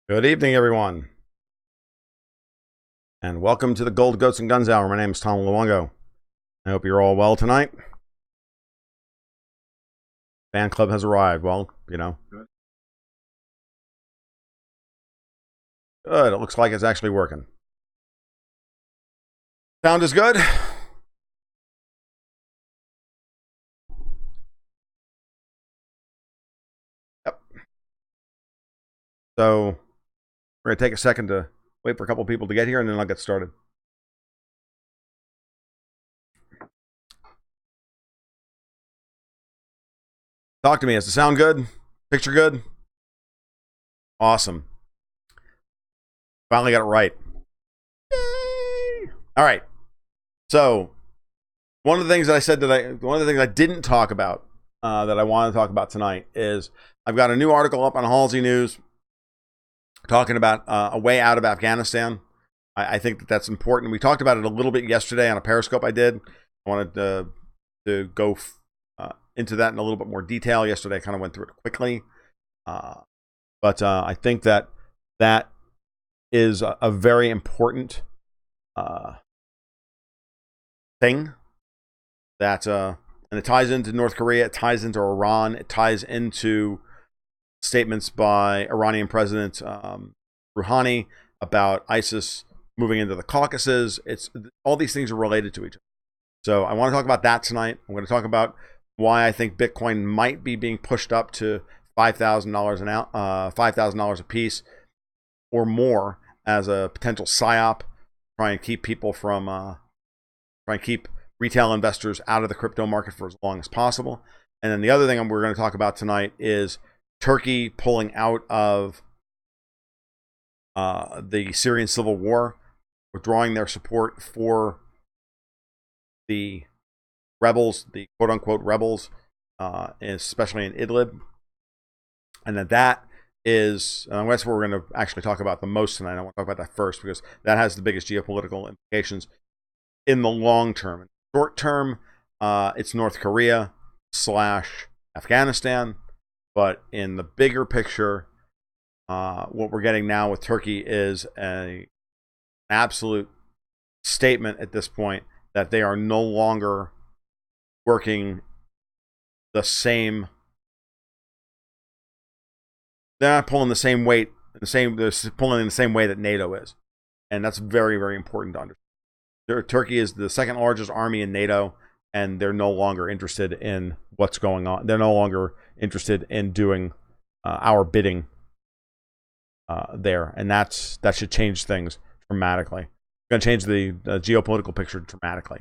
Good evening, everyone, and welcome to the Gold Goats and Guns Hour. My name is Tom Luongo. I hope you're all well tonight. Fan club has arrived. Well, good. Good. It looks like it's actually working. Sound is good. Yep. So we're going to take a second to wait for a couple people to get here, and then I'll get started. Talk to me. Does the sound good? Picture good? Awesome. Finally got it right. Yay! All right. So one of the things that I said one of the things I didn't talk about that I want to talk about tonight is I've got a new article up on Halsey News talking about a way out of Afghanistan. I think that that's important. We talked about it a little bit yesterday on a Periscope I did. I wanted to go into that in a little bit more detail. Yesterday I kind of went through it quickly. But I think that that is a very important thing. That and it ties into North Korea, it ties into Iran, it ties into statements by Iranian President Rouhani about ISIS moving into the Caucasus. It's all these things are related to each other. So I want to talk about that tonight. I'm going to talk about why I think Bitcoin might be being pushed up to $5,000 $5,000 a piece or more as a potential Psy-Op, try and keep people from try and keep retail investors out of the crypto market for as long as possible. And then the other thing we're going to talk about tonight is Turkey pulling out of the Syrian civil war, withdrawing their support for the rebels, the quote-unquote rebels, especially in Idlib. And then that is, that's what we're going to actually talk about the most tonight. I want to talk about that first because that has the biggest geopolitical implications in the long term. In the short term, it's North Korea / Afghanistan. But in the bigger picture, what we're getting now with Turkey is an absolute statement at this point that they are no longer working the same. They're not pulling the same weight, they're pulling in the same way that NATO is. And that's very, very important to understand. Turkey is the second largest army in NATO, and they're no longer interested in what's going on. They're no longer interested in doing our bidding there, and that should change things dramatically. It's going to change the geopolitical picture dramatically.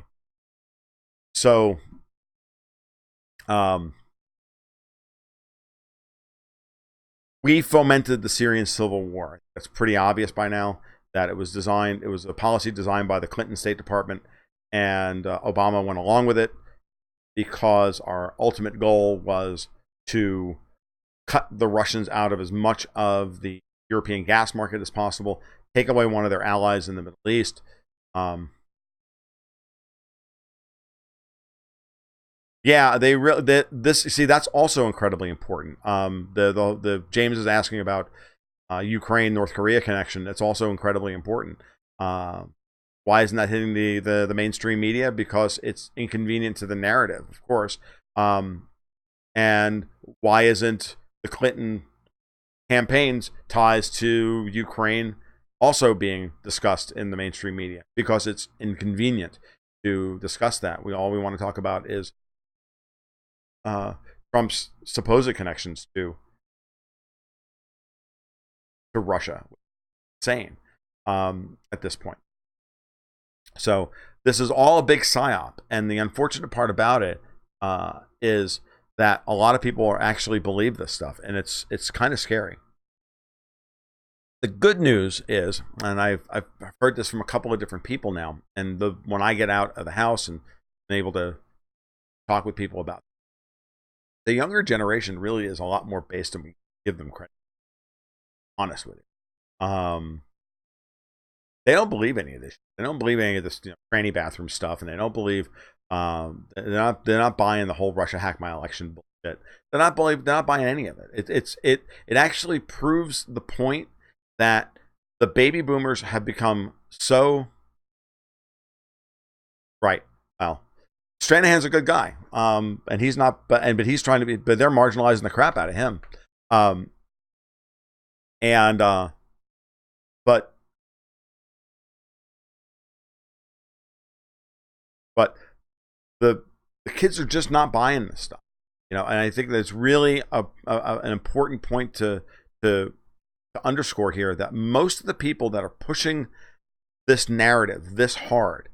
So, we fomented the Syrian civil war. It's pretty obvious by now that it was designed. It was a policy designed by the Clinton State Department, and Obama went along with it because our ultimate goal was to cut the Russians out of as much of the European gas market as possible, take away one of their allies in the Middle East. Yeah, see, that's also incredibly important. The James is asking about Ukraine North Korea connection. That's also incredibly important. Why isn't that hitting the mainstream media? Because it's inconvenient to the narrative, of course. And why isn't the Clinton campaign's ties to Ukraine also being discussed in the mainstream media? Because it's inconvenient to discuss that. All we want to talk about is Trump's supposed connections to Russia. Insane at this point. So this is all a big psyop, and the unfortunate part about it is that a lot of people are actually believe this stuff, and it's kind of scary. The good news is, and I've heard this from a couple of different people now, and when I get out of the house and I'm able to talk with people about it, the younger generation really is a lot more based than we give them credit. Honest with you. They don't believe any of this. They don't believe any of this tranny bathroom stuff, and they don't believe they're not buying the whole Russia hacked my election bullshit. They're not buying any of it. It actually proves the point that the baby boomers have become so right. Well, Stranahan's a good guy, and he's not, but he's trying to be, but they're marginalizing the crap out of him, and but the kids are just not buying this stuff, and I think that's really an important point to underscore here, that most of the people that are pushing this narrative this hard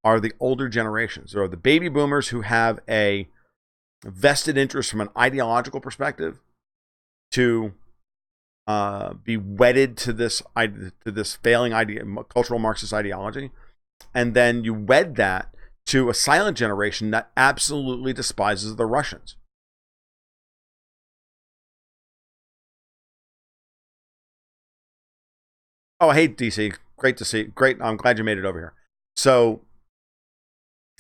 are the older generations, or the baby boomers who have a vested interest from an ideological perspective to be wedded to this failing cultural Marxist ideology, and then you wed that to a silent generation that absolutely despises the Russians. Oh, hey DC, great to see. Great, I'm glad you made it over here. So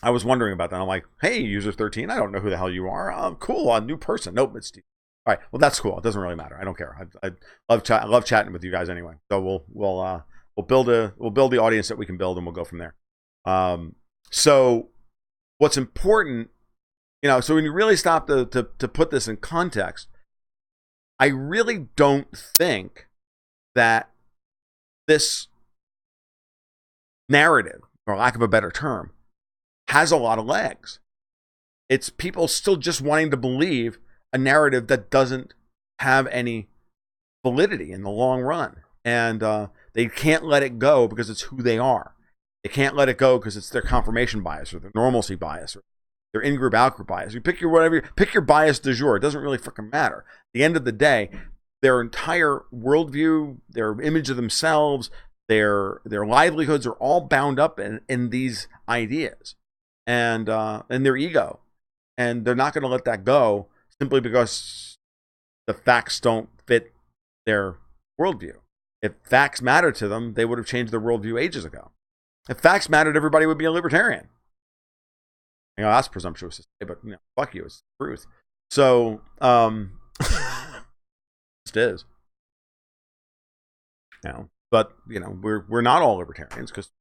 I was wondering about that. I'm like, hey, user 13, I don't know who the hell you are. Cool, a new person. Nope, it's Steve. All right, well, that's cool. It doesn't really matter. I don't care. I love chatting with you guys anyway. So we'll build the audience that we can build, and we'll go from there. So what's important, so when you really stop to put this in context, I really don't think that this narrative, for lack of a better term, has a lot of legs. It's people still just wanting to believe a narrative that doesn't have any validity in the long run. And they can't let it go because it's who they are. They can't let it go because it's their confirmation bias or their normalcy bias or their in-group, out-group bias. You pick your bias du jour. It doesn't really freaking matter. At the end of the day, their entire worldview, their image of themselves, their livelihoods are all bound up in these ideas and their ego. And they're not going to let that go simply because the facts don't fit their worldview. If facts matter to them, they would have changed their worldview ages ago. If facts mattered, everybody would be a libertarian. That's presumptuous to say, but fuck you, it's the truth. So, it is. But we're not all libertarians because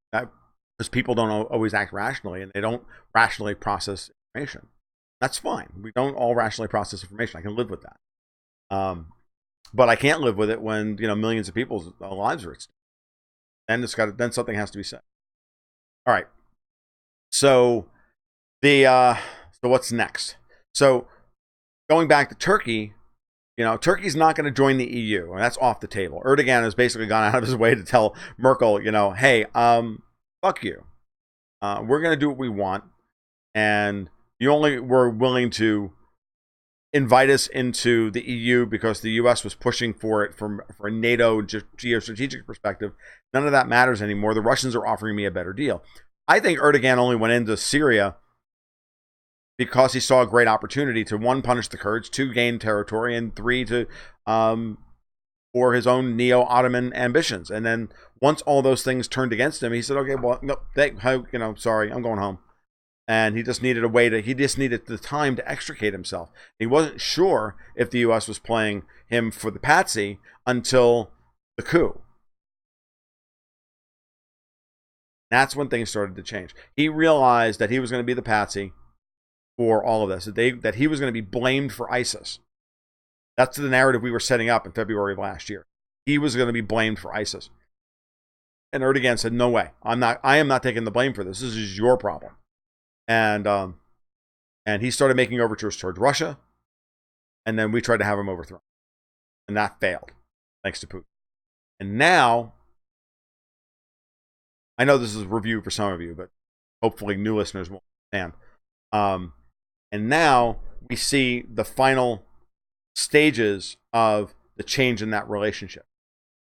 people don't always act rationally, and they don't rationally process information. That's fine. We don't all rationally process information. I can live with that. But I can't live with it when millions of people's lives are at stake. Then something has to be said. All right. So so what's next? So going back to Turkey, Turkey's not going to join the EU, and that's off the table. Erdogan has basically gone out of his way to tell Merkel, hey, fuck you. We're going to do what we want, and you only were willing to invite us into the EU because the US was pushing for it for a NATO geostrategic perspective. None of that matters anymore. The Russians are offering me a better deal. I think Erdogan only went into Syria because he saw a great opportunity to, 1, punish the Kurds, 2, gain territory, and 3, to for his own neo-Ottoman ambitions. And then once all those things turned against him, he said, okay, well, no, sorry, I'm going home. And he just needed the time to extricate himself. He wasn't sure if the U.S. was playing him for the patsy until the coup. That's when things started to change. He realized that he was going to be the patsy for all of this, that he was going to be blamed for ISIS. That's the narrative we were setting up in February of last year. He was going to be blamed for ISIS. And Erdogan said, no way. I am not taking the blame for this. This is your problem. And he started making overtures towards Russia, and then we tried to have him overthrown, and that failed, thanks to Putin. And now, I know this is a review for some of you, but hopefully new listeners will understand. And now we see the final stages of the change in that relationship.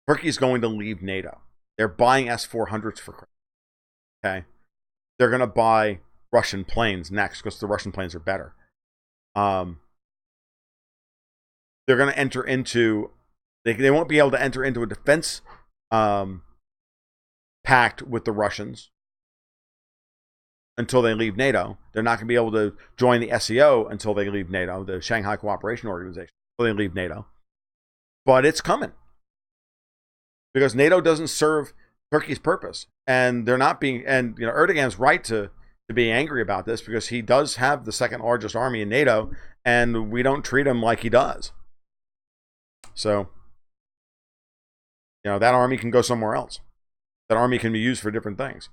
Turkey's going to leave NATO. They're buying S-400s for credit. Okay, they're going to buy Russian planes next because the Russian planes are better. They're going to enter into, they won't be able to enter into a defense pact with the Russians until they leave NATO. They're not going to be able to join the SEO until they leave NATO, the Shanghai Cooperation Organization, until they leave NATO. But it's coming. because NATO doesn't serve Turkey's purpose, and they're not being. And Erdogan's right to be angry about this because he does have the second largest army in NATO, and we don't treat him like he does. So, that army can go somewhere else. That army can be used for different things.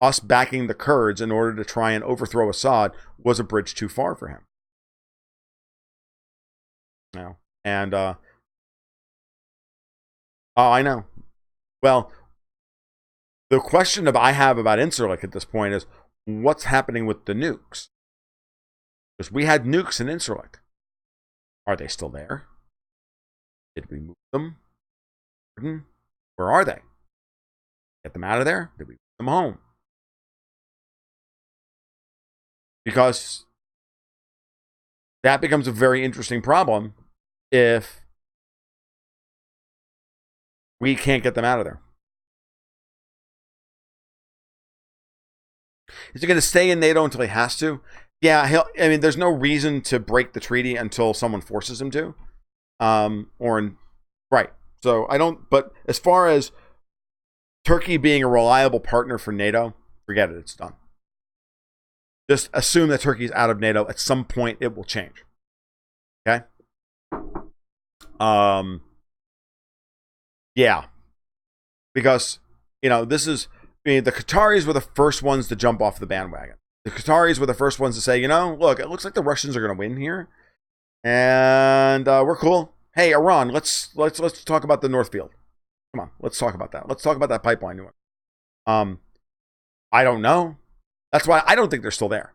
Us backing the Kurds in order to try and overthrow Assad was a bridge too far for him. And oh, I know. Well, the question I have about Incirlik at this point is, what's happening with the nukes? Because we had nukes in Incirlik. Are they still there? Did we move them? Where are they? Get them out of there? Did we move them home? Because that becomes a very interesting problem if we can't get them out of there. Is he going to stay in NATO until he has to? Yeah, there's no reason to break the treaty until someone forces him to. Right. So I don't, but as far as Turkey being a reliable partner for NATO, forget it, it's done. Just assume that Turkey's out of NATO. At some point, it will change. Okay? Yeah. Because, this is, the Qataris were the first ones to jump off the bandwagon. The Qataris were the first ones to say, look, it looks like the Russians are going to win here. And we're cool. Hey, Iran, let's talk about the North Field. Come on, let's talk about that. Let's talk about that pipeline. I don't know. That's why I don't think they're still there.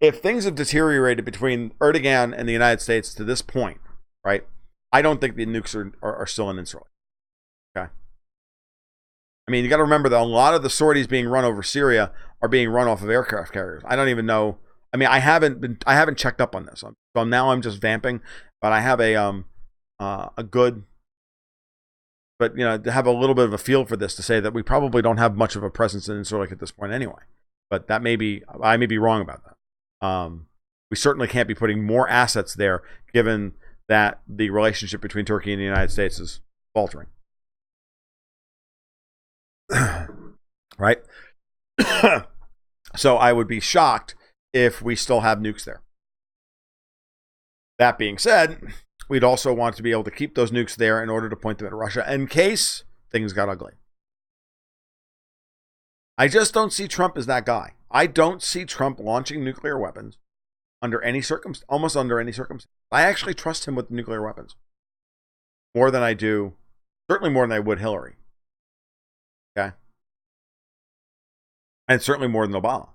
If things have deteriorated between Erdogan and the United States to this point, right, I don't think the nukes are still in Israel. Okay. You got to remember that a lot of the sorties being run over Syria are being run off of aircraft carriers. I don't even know. I haven't checked up on this. So now I'm just vamping, but I have a good, but to have a little bit of a feel for this to say that we probably don't have much of a presence in Israel at this point anyway. But I may be wrong about that. We certainly can't be putting more assets there, given that the relationship between Turkey and the United States is faltering. Right? So I would be shocked if we still have nukes there. That being said, we'd also want to be able to keep those nukes there in order to point them at Russia in case things got ugly. I just don't see Trump as that guy. I don't see Trump launching nuclear weapons almost under any circumstance. I actually trust him with nuclear weapons more than I do, certainly more than I would Hillary. Okay. And certainly more than Obama.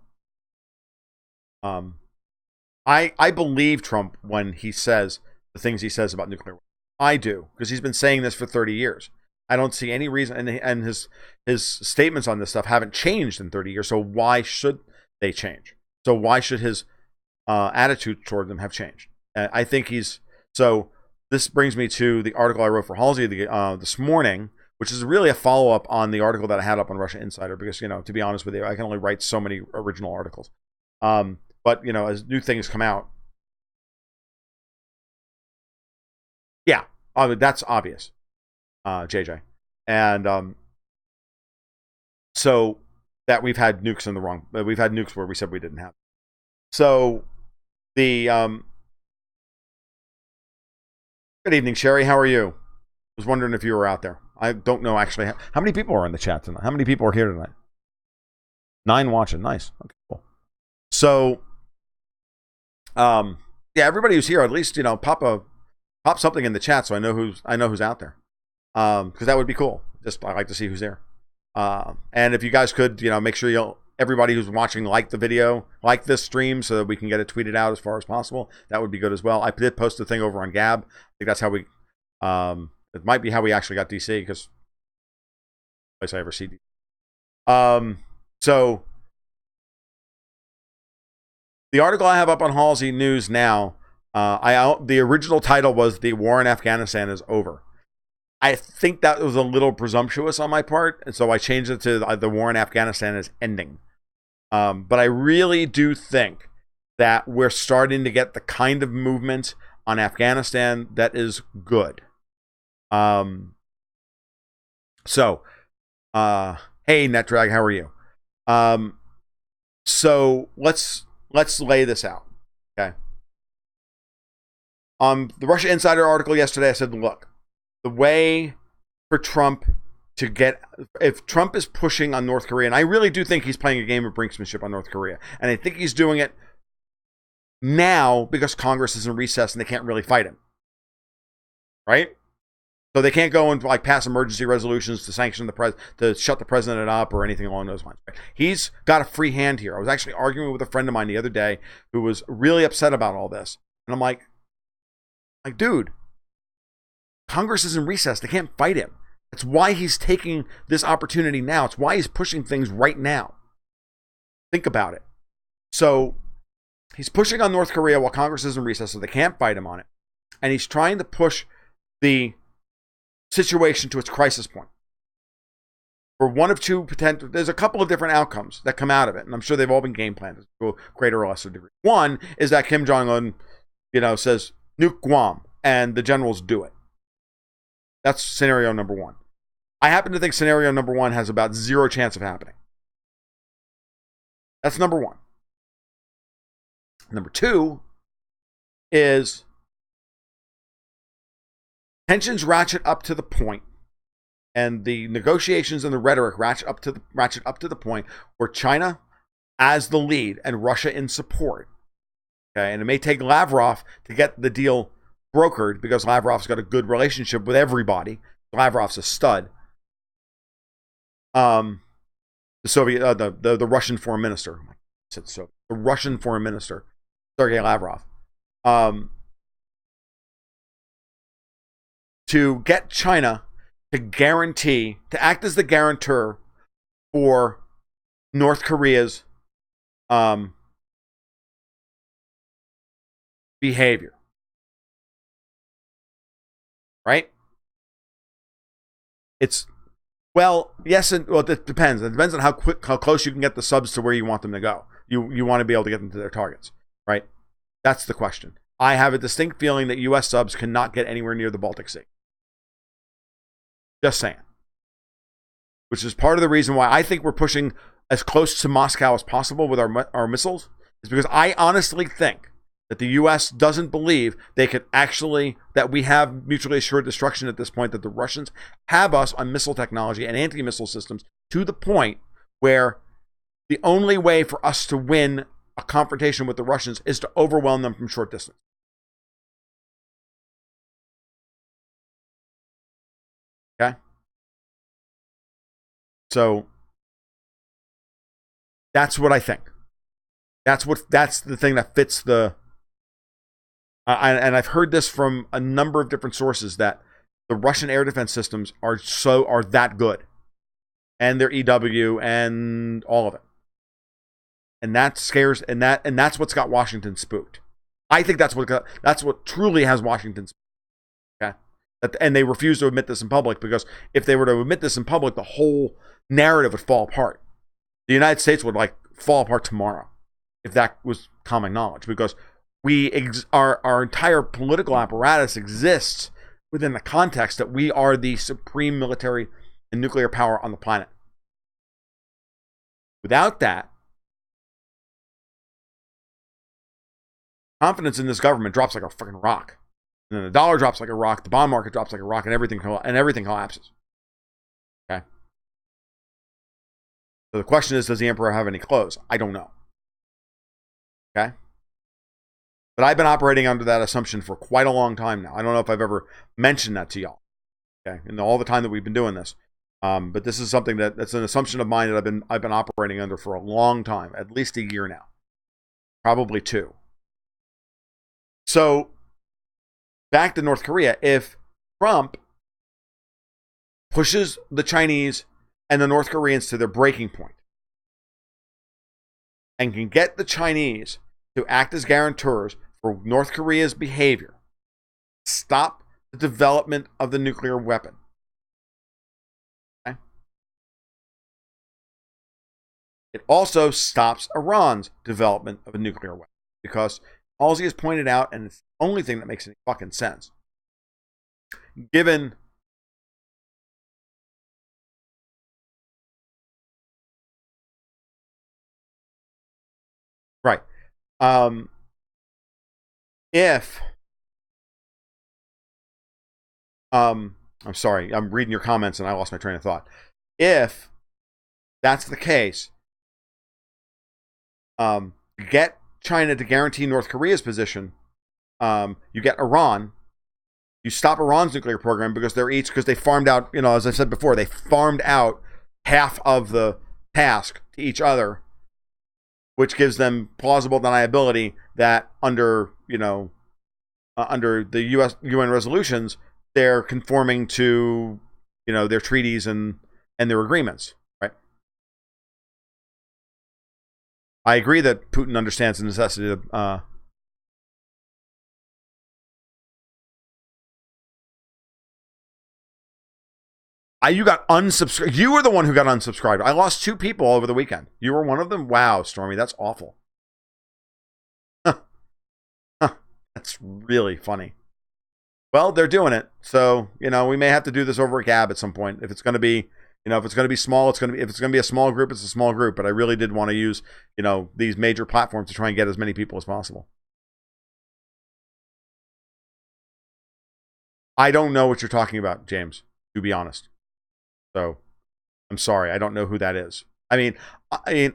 I believe Trump when he says the things he says about nuclear weapons. I do, because he's been saying this for 30 years. I don't see any reason, and his statements on this stuff haven't changed in 30 years, so why should they change? So why should his attitude toward them have changed? I think so this brings me to the article I wrote for Halsey this morning, which is really a follow-up on the article that I had up on Russia Insider, because, to be honest with you, I can only write so many original articles. But, as new things come out, yeah, that's obvious, JJ. And so that we've had nukes we've had nukes where we said we didn't have. So the good evening, Sherry. How are you? I was wondering if you were out there. I don't know actually. How many people are in the chat tonight? How many people are here tonight? 9 watching. Nice. Okay, cool. So, yeah, everybody who's here, at least pop something in the chat so I know who's out there. Because that would be cool. I like to see who's there. And if you guys could, make sure everybody who's watching like the video, like this stream, so that we can get it tweeted out as far as possible. That would be good as well. I did post a thing over on Gab. I think that's how we. It might be how we actually got DC, because place I ever see. So the article I have up on Halsey News now, the original title was "The War in Afghanistan is Over." I think that was a little presumptuous on my part, and so I changed it to "The War in Afghanistan is Ending." But I really do think that we're starting to get the kind of movement on Afghanistan that is good. So, hey, NetDrag, how are you? So let's lay this out, okay? The Russia Insider article yesterday, I said, look, the way for Trump to get, if Trump is pushing on North Korea, and I really do think he's playing a game of brinksmanship on North Korea, and I think he's doing it now because Congress is in recess and they can't really fight him, right? So they can't go and like pass emergency resolutions to sanction the to shut the president up or anything along those lines. He's got a free hand here. I was actually arguing with a friend of mine the other day who was really upset about all this, and I'm like, dude, Congress is in recess. They can't fight him. That's why he's taking this opportunity now. It's why he's pushing things right now. Think about it. So he's pushing on North Korea while Congress is in recess, so they can't fight him on it. And he's trying to push the situation to its crisis point. For one of two potential, there's a couple of different outcomes that come out of it, and I'm sure they've all been game planned to a greater or lesser degree. One is that Kim Jong-un, says, nuke Guam, and the generals do it. That's scenario number one. I happen to think scenario number one has about zero chance of happening. That's number one. Number two is tensions ratchet up to the point, and the negotiations and the rhetoric ratchet up to the point where China as the lead and Russia in support. Okay, and it may take Lavrov to get the deal brokered because Lavrov's got a good relationship with everybody. Lavrov's a stud. The Soviet, the Russian foreign minister. I said so. The Russian foreign minister, Sergei Lavrov, to get China to act as the guarantor for North Korea's behavior. Right? Yes, and it depends. It depends on how close you can get the subs to where you want them to go. You want to be able to get them to their targets, right? That's the question. I have a distinct feeling that U.S. subs cannot get anywhere near the Baltic Sea. Just saying. Which is part of the reason why I think we're pushing as close to Moscow as possible with our missiles, is because I honestly think that the U.S. doesn't believe that we have mutually assured destruction at this point, that the Russians have us on missile technology and anti-missile systems to the point where the only way for us to win a confrontation with the Russians is to overwhelm them from short distance. Okay? So that's what I think. That's the thing that fits the... and I've heard this from a number of different sources that the Russian air defense systems are that good, and their EW and all of it, and that scares and that's what's got Washington spooked. I think that's what truly has Washington spooked. Okay, and they refuse to admit this in public, because if they were to admit this in public, the whole narrative would fall apart. The United States would fall apart tomorrow if that was common knowledge, because our entire political apparatus exists within the context that we are the supreme military and nuclear power on the planet. Without that, confidence in this government drops like a freaking rock. And then the dollar drops like a rock, the bond market drops like a rock, and everything collapses. Okay? So the question is, does the emperor have any clothes? I don't know. Okay? But I've been operating under that assumption for quite a long time now. I don't know if I've ever mentioned that to y'all, okay, in all the time that we've been doing this. But this is something that's an assumption of mine that I've been operating under for a long time, at least a year now, probably 2. So back to North Korea. If Trump pushes the Chinese and the North Koreans to their breaking point and can get the Chinese to act as guarantors for North Korea's behavior, stop the development of the nuclear weapon. Okay? It also stops Iran's development of a nuclear weapon, because Halsey has pointed out, and it's the only thing that makes any fucking sense, given Um, if I'm sorry, I'm reading your comments and I lost my train of thought. If that's the case, get China to guarantee North Korea's position. You get Iran. You stop Iran's nuclear program because they farmed out, as I said before, they farmed out half of the task to each other, which gives them plausible deniability that under the UN resolutions, they're conforming to, their treaties and their agreements, right? I agree that Putin understands the necessity of. You got unsubscribed. You were the one who got unsubscribed. I lost 2 people over the weekend. You were one of them? Wow, Stormy, that's awful. That's really funny. Well, they're doing it. So, we may have to do this over a Gab at some point. If it's going to be, if it's going to be small, if it's going to be a small group, it's a small group. But I really did want to use, these major platforms to try and get as many people as possible. I don't know what you're talking about, James, to be honest. So I'm sorry, I don't know who that is. I mean,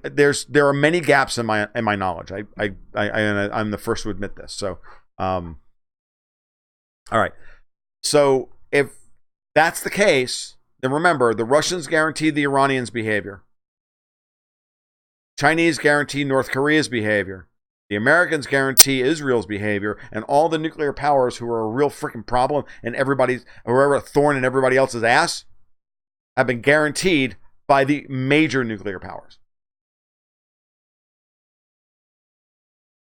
there are many gaps in my knowledge. I'm the first to admit this. So, all right. So if that's the case, then remember the Russians guarantee the Iranians' behavior. Chinese guarantee North Korea's behavior. The Americans guarantee Israel's behavior, and all the nuclear powers who are a real freaking problem and whoever a thorn in everybody else's ass have been guaranteed by the major nuclear powers.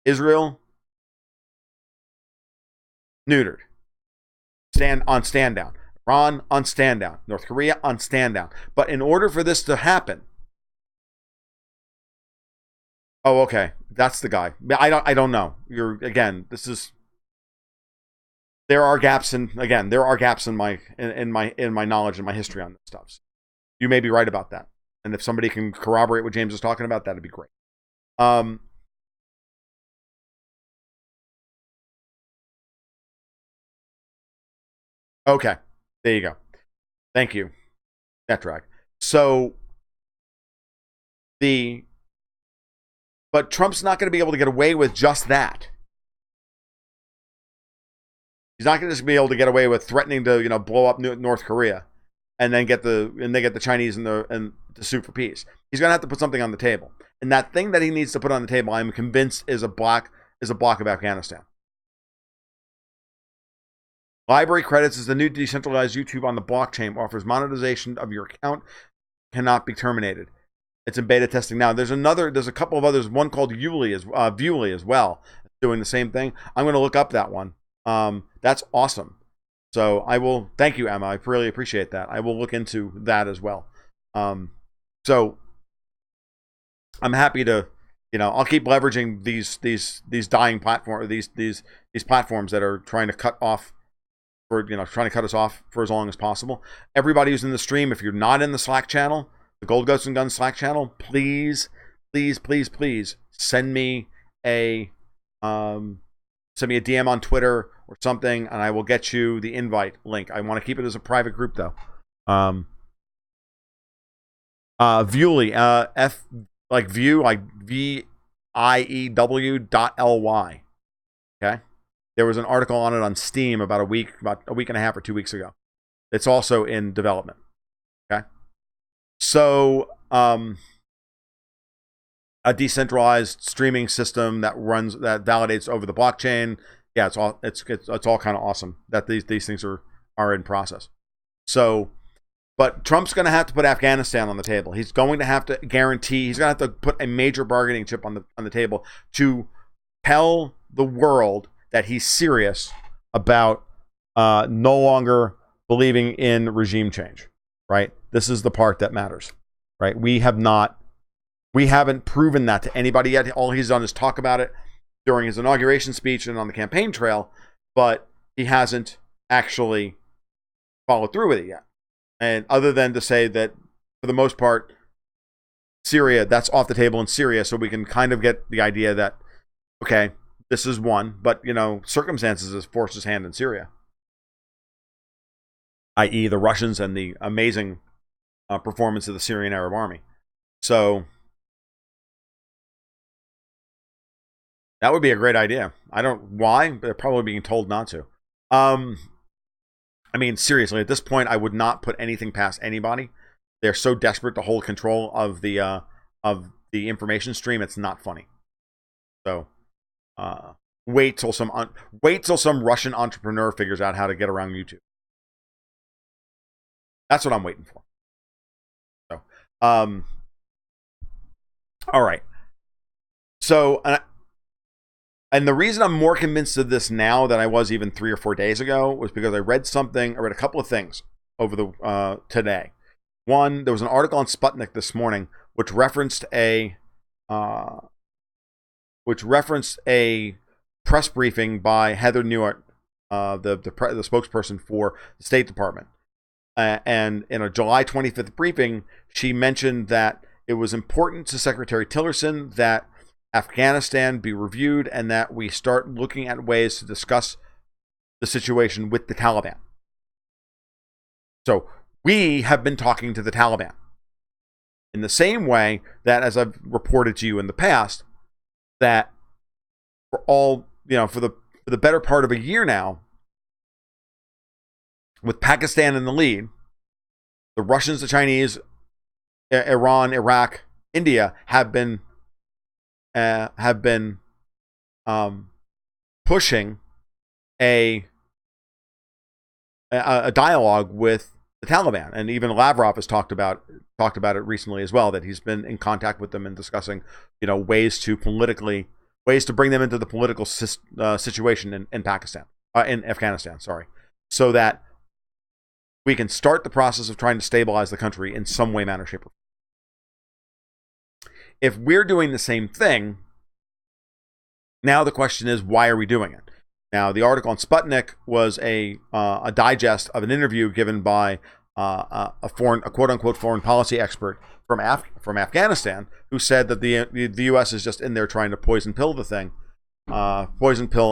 Israel, neutered. Stand down. Iran, on stand down. North Korea, on stand down. But in order for this to happen, oh, okay, that's the guy. I don't know. There are gaps in my knowledge and my history on this stuff. So you may be right about that. And if somebody can corroborate what James is talking about, that'd be great. Okay, there you go. Thank you, Netrag. So but Trump's not going to be able to get away with just that. He's not going to just be able to get away with threatening to, blow up North Korea, and then get the Chinese and to sue for peace. He's going to have to put something on the table, and that thing that he needs to put on the table, I'm convinced, is a block of Afghanistan. Library credits is the new decentralized YouTube on the blockchain. Offers monetization of your account, cannot be terminated. It's in beta testing now. There's a couple of others. One called Viewly as well, doing the same thing. I'm going to look up that one. That's awesome. So I will. Thank you, Emma. I really appreciate that. I will look into that as well. So I'm happy to, I'll keep leveraging these dying platform, these platforms that are trying to cut off. Trying to cut us off for as long as possible. Everybody who's in the stream, if you're not in the Slack channel, the Gold Ghosts and Guns Slack channel, please send me a DM on Twitter or something, and I will get you the invite link. I want to keep it as a private group though. Viewly, F like view, like VIEW.ly. Okay. There was an article on it on Steam about a week and a half or 2 weeks ago. It's also in development. Okay. So, a decentralized streaming system that validates over the blockchain. Yeah, it's all kind of awesome that these things are in process. So, but Trump's going to have to put Afghanistan on the table. He's going to have to guarantee. He's going to have to put a major bargaining chip on the table to tell the world that he's serious about no longer believing in regime change, right? This is the part that matters, right? We haven't proven that to anybody yet. All he's done is talk about it during his inauguration speech and on the campaign trail, but he hasn't actually followed through with it yet. And other than to say that, for the most part, Syria, that's off the table in Syria, so we can kind of get the idea that Okay, this is one, but circumstances has forced his hand in Syria, i.e., the Russians and the amazing performance of the Syrian Arab Army. So that would be a great idea. I don't why, but they're probably being told not to. I mean, seriously, at this point, I would not put anything past anybody. They're so desperate to hold control of the information stream. It's not funny. So, wait till some Russian entrepreneur figures out how to get around YouTube. That's what I'm waiting for. So, all right. So, and the reason I'm more convinced of this now than I was even 3 or 4 days ago was because I read a couple of things over the today. One, there was an article on Sputnik this morning which referenced a press briefing by Heather Nauert, the spokesperson for the State Department. And in a July 25th briefing, she mentioned that it was important to Secretary Tillerson that Afghanistan be reviewed and that we start looking at ways to discuss the situation with the Taliban. So we have been talking to the Taliban in the same way that, as I've reported to you in the past, that for the better part of a year now, with Pakistan in the lead, the Russians, the Chinese, Iran, Iraq, India have been pushing a dialogue with the Taliban, and even Lavrov has talked about it recently as well, that he's been in contact with them and discussing ways to bring them into the political situation in Afghanistan, so that we can start the process of trying to stabilize the country in some way, manner, shape, or form. If we're doing the same thing, now the question is, why are we doing it? Now, the article on Sputnik was a digest of an interview given by a quote-unquote foreign policy expert from Afghanistan, who said that the U.S. is just in there trying to poison pill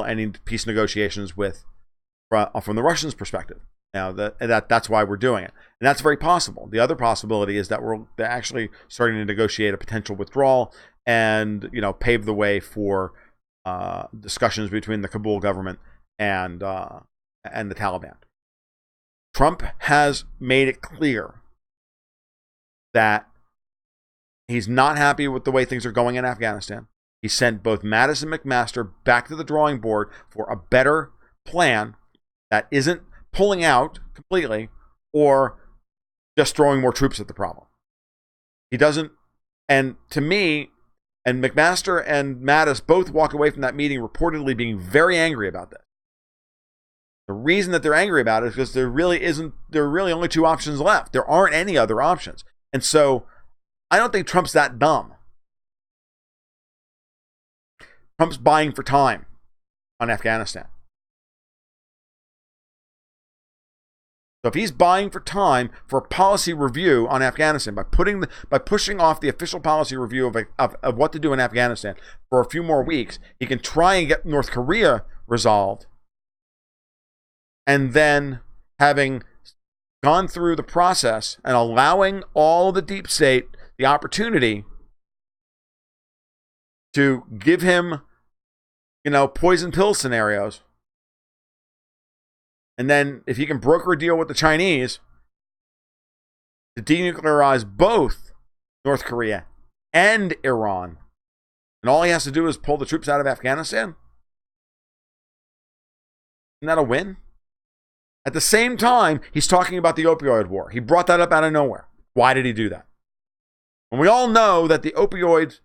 any peace negotiations from the Russians' perspective. Now that's why we're doing it, and that's very possible. The other possibility is that they're actually starting to negotiate a potential withdrawal and pave the way for discussions between the Kabul government and the Taliban. Trump has made it clear that he's not happy with the way things are going in Afghanistan. He sent both Mattis and McMaster back to the drawing board for a better plan that isn't pulling out completely or just throwing more troops at the problem. He doesn't, and to me, and McMaster and Mattis both walked away from that meeting reportedly being very angry about this. The reason that they're angry about it is because there are really only two options left. There aren't any other options. And so I don't think Trump's that dumb. Trump's buying for time on Afghanistan. So if he's buying for time for a policy review on Afghanistan by pushing off the official policy review of what to do in Afghanistan for a few more weeks, he can try and get North Korea resolved. And then, having gone through the process and allowing all the deep state the opportunity to give him, poison pill scenarios. And then, if he can broker a deal with the Chinese to denuclearize both North Korea and Iran, and all he has to do is pull the troops out of Afghanistan, isn't that a win? At the same time, he's talking about the opioid war. He brought that up out of nowhere. Why did he do that? And we all know that the opioid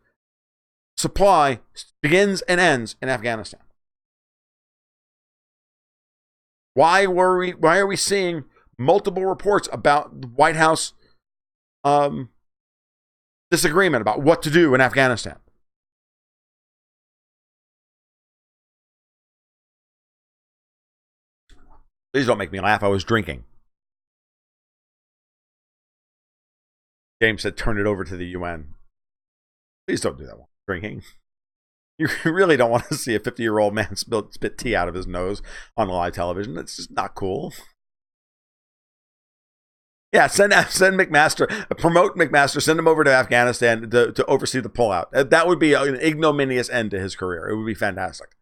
supply begins and ends in Afghanistan. Why are we seeing multiple reports about the White House disagreement about what to do in Afghanistan? Please don't make me laugh. I was drinking. James said, turn it over to the UN. Please don't do that while drinking. You really don't want to see a 50-year-old man spit tea out of his nose on live television. That's just not cool. Yeah, send McMaster, promote McMaster, send him over to Afghanistan to oversee the pullout. That would be an ignominious end to his career. It would be fantastic.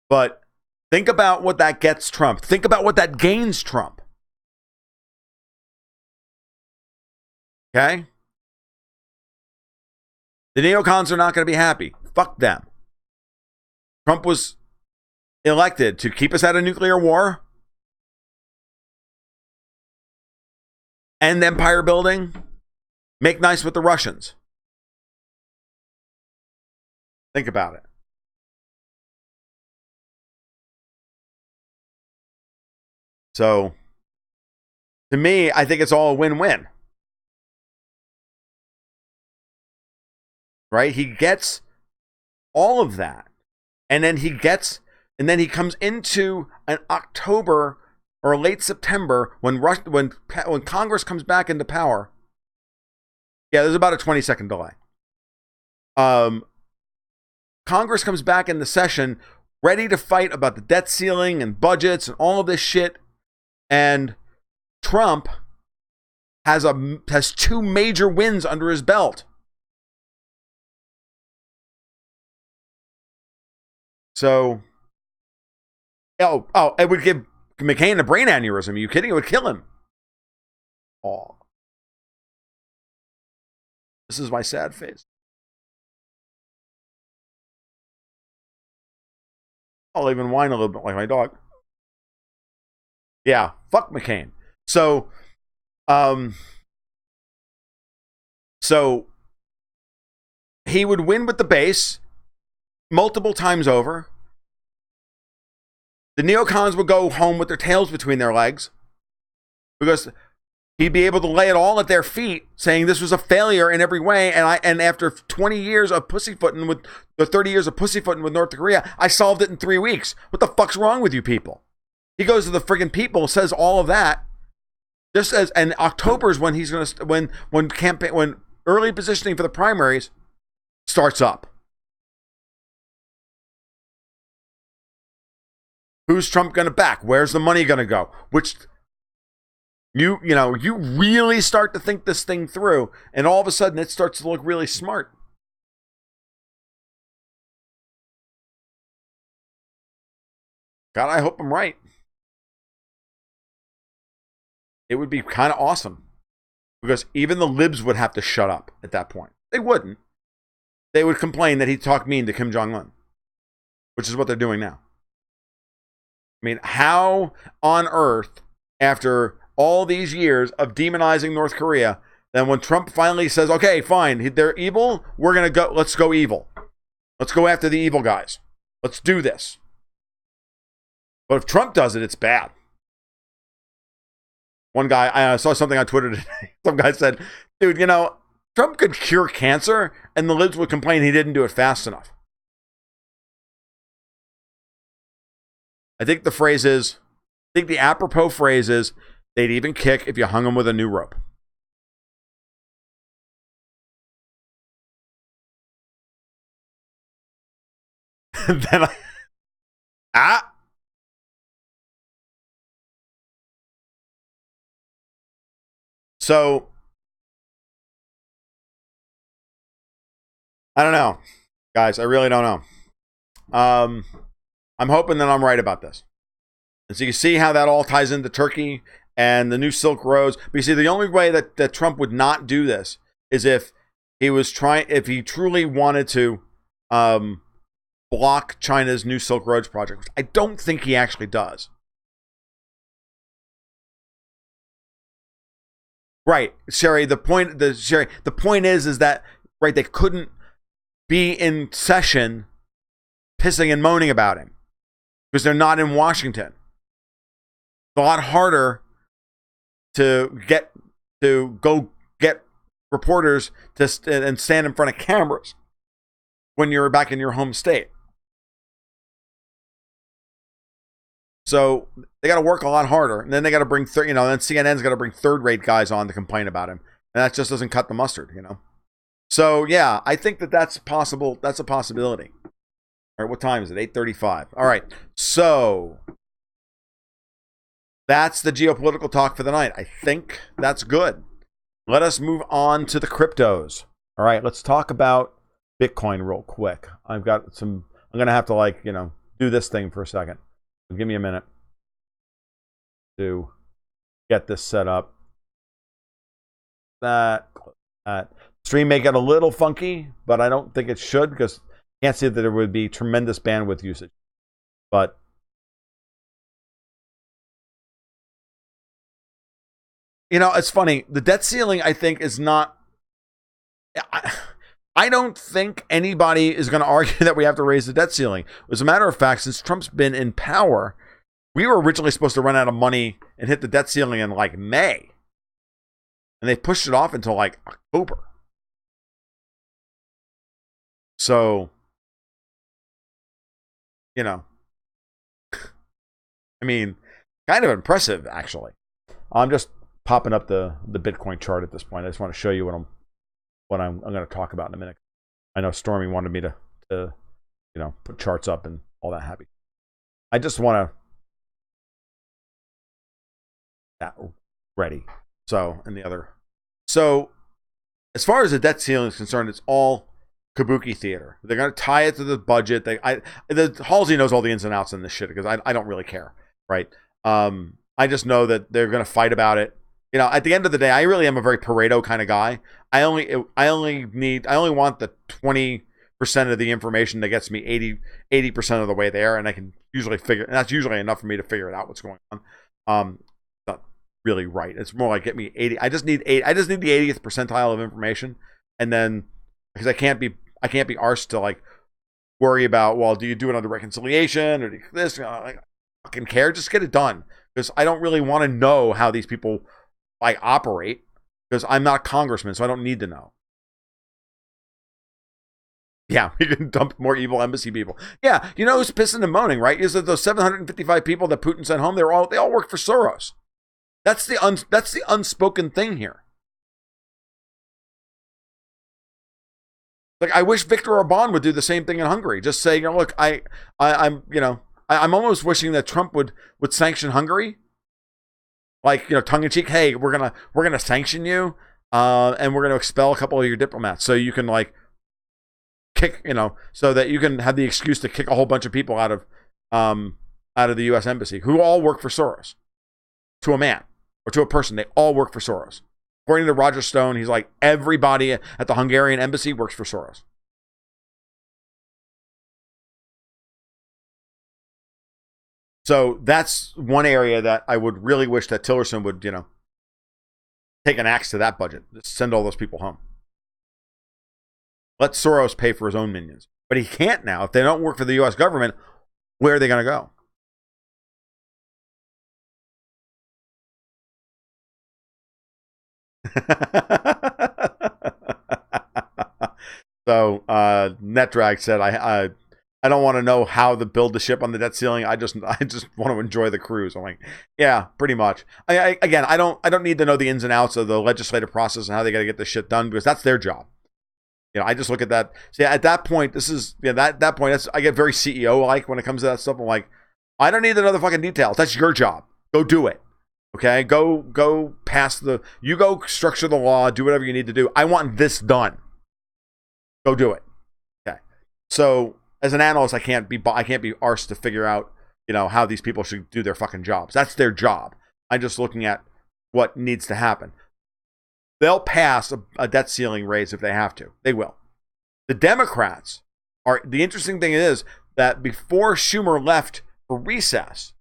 But think about what that gets Trump. Think about what that gains Trump. Okay? The neocons are not going to be happy. Fuck them. Trump was elected to keep us out of nuclear war, end empire building, make nice with the Russians. Think about it. So, to me, I think it's all a win-win. Right? He gets all of that. And then he comes into an October or late September when Congress comes back into power. Yeah, there's about a 20-second delay. Congress comes back in the session ready to fight about the debt ceiling and budgets and all of this shit. And Trump has 2 major wins under his belt. So, it would give McCain a brain aneurysm. Are you kidding? It would kill him. Oh. This is my sad face. I'll even whine a little bit like my dog. Yeah, fuck McCain. So he would win with the base multiple times over. The neocons would go home with their tails between their legs because he'd be able to lay it all at their feet, saying this was a failure in every way. And after 20 years of pussyfooting with the 30 years of pussyfooting with North Korea, I solved it in 3 weeks. What the fuck's wrong with you people? He goes to the friggin' people, says all of that. Just as, and October is when he's going to, when early positioning for the primaries starts up. Who's Trump going to back? Where's the money going to go? Which, you really start to think this thing through, and all of a sudden it starts to look really smart. God, I hope I'm right. It would be kind of awesome because even the libs would have to shut up at that point. They wouldn't. They would complain that he talked mean to Kim Jong-un, which is what they're doing now. I mean, how on earth, after all these years of demonizing North Korea, then when Trump finally says, okay, fine, they're evil, let's go evil. Let's go after the evil guys. Let's do this. But if Trump does it, it's bad. One guy, I saw something on Twitter today. Some guy said, dude, Trump could cure cancer, and the libs would complain he didn't do it fast enough. I think the apropos phrase is, they'd even kick if you hung them with a new rope. Then So, I don't know, guys. I really don't know. I'm hoping that I'm right about this. And so you see how that all ties into Turkey and the new Silk Roads. But you see, the only way that Trump would not do this is if he truly wanted to block China's new Silk Roads project, which I don't think he actually does. Right, Sherry. The point is that right, they couldn't be in session pissing and moaning about him because they're not in Washington. It's a lot harder to go get reporters and stand in front of cameras when you're back in your home state. So they got to work a lot harder, and then they got to bring then CNN's got to bring third-rate guys on to complain about him, and that just doesn't cut the mustard, So yeah, I think that's possible. That's a possibility. All right, what time is it? 8:35. All right, so that's the geopolitical talk for the night. I think that's good. Let us move on to the cryptos. All right, let's talk about Bitcoin real quick. I'm going to have to do this thing for a second. So give me a minute to get this set up. That stream may get a little funky, but I don't think it should because I can't see that there would be tremendous bandwidth usage. But it's funny. The debt ceiling, I think, is not. I don't think anybody is going to argue that we have to raise the debt ceiling. As a matter of fact, since Trump's been in power, we were originally supposed to run out of money and hit the debt ceiling in May. And they pushed it off until October. So, I mean, kind of impressive, actually. I'm just popping up the Bitcoin chart at this point. I just want to show you what I'm going to talk about in a minute. I know Stormy wanted me to put charts up and all that happy. I just want to that ready. So as far as the debt ceiling is concerned, it's all kabuki theater. They're going to tie it to the budget. Halsey knows all the ins and outs in this shit because I don't really care, right? I just know that they're going to fight about it. At the end of the day, I really am a very Pareto kind of guy. I only want the 20% of the information that gets me 80% of the way there, and I can usually and that's usually enough for me to figure it out what's going on. Not really right. It's more like get me 80. I just need the 80th percentile of information, and then because I can't be arsed to worry about, well, do you do it under reconciliation or do this? I fucking care. Just get it done because I don't really want to know how these people operate because I'm not a congressman, so I don't need to know. Yeah, we can dump more evil embassy people. Yeah, who's pissing and moaning, right? Is that those 755 people that Putin sent home? They all work for Soros. That's the unspoken thing here. I wish Viktor Orban would do the same thing in Hungary. Just say, look, I'm almost wishing that Trump would sanction Hungary. Tongue in cheek, hey, we're gonna sanction you, and we're gonna expel a couple of your diplomats, so you can kick, so that you can have the excuse to kick a whole bunch of people out of the U.S. embassy who all work for Soros, to a man or to a person. They all work for Soros. According to Roger Stone, he's everybody at the Hungarian embassy works for Soros. So that's one area that I would really wish that Tillerson would, take an axe to that budget. Just send all those people home. Let Soros pay for his own minions. But he can't now. If they don't work for the U.S. government, where are they going to go? So NetDrag said, I don't want to know how to build the ship on the debt ceiling. I just want to enjoy the cruise. I'm like, yeah, pretty much. I don't need to know the ins and outs of the legislative process and how they got to get this shit done because that's their job. I just look at that. See, at that point, that point, I get very CEO like when it comes to that stuff. I'm like, I don't need to know the fucking details. That's your job. Go do it. Okay, go pass you go structure the law, do whatever you need to do. I want this done. Go do it. Okay. So as an analyst, I can't be arsed to figure out, how these people should do their fucking jobs. That's their job. I'm just looking at what needs to happen. They'll pass a debt ceiling raise if they have to. They will. The Democrats the interesting thing is that before Schumer left for recess,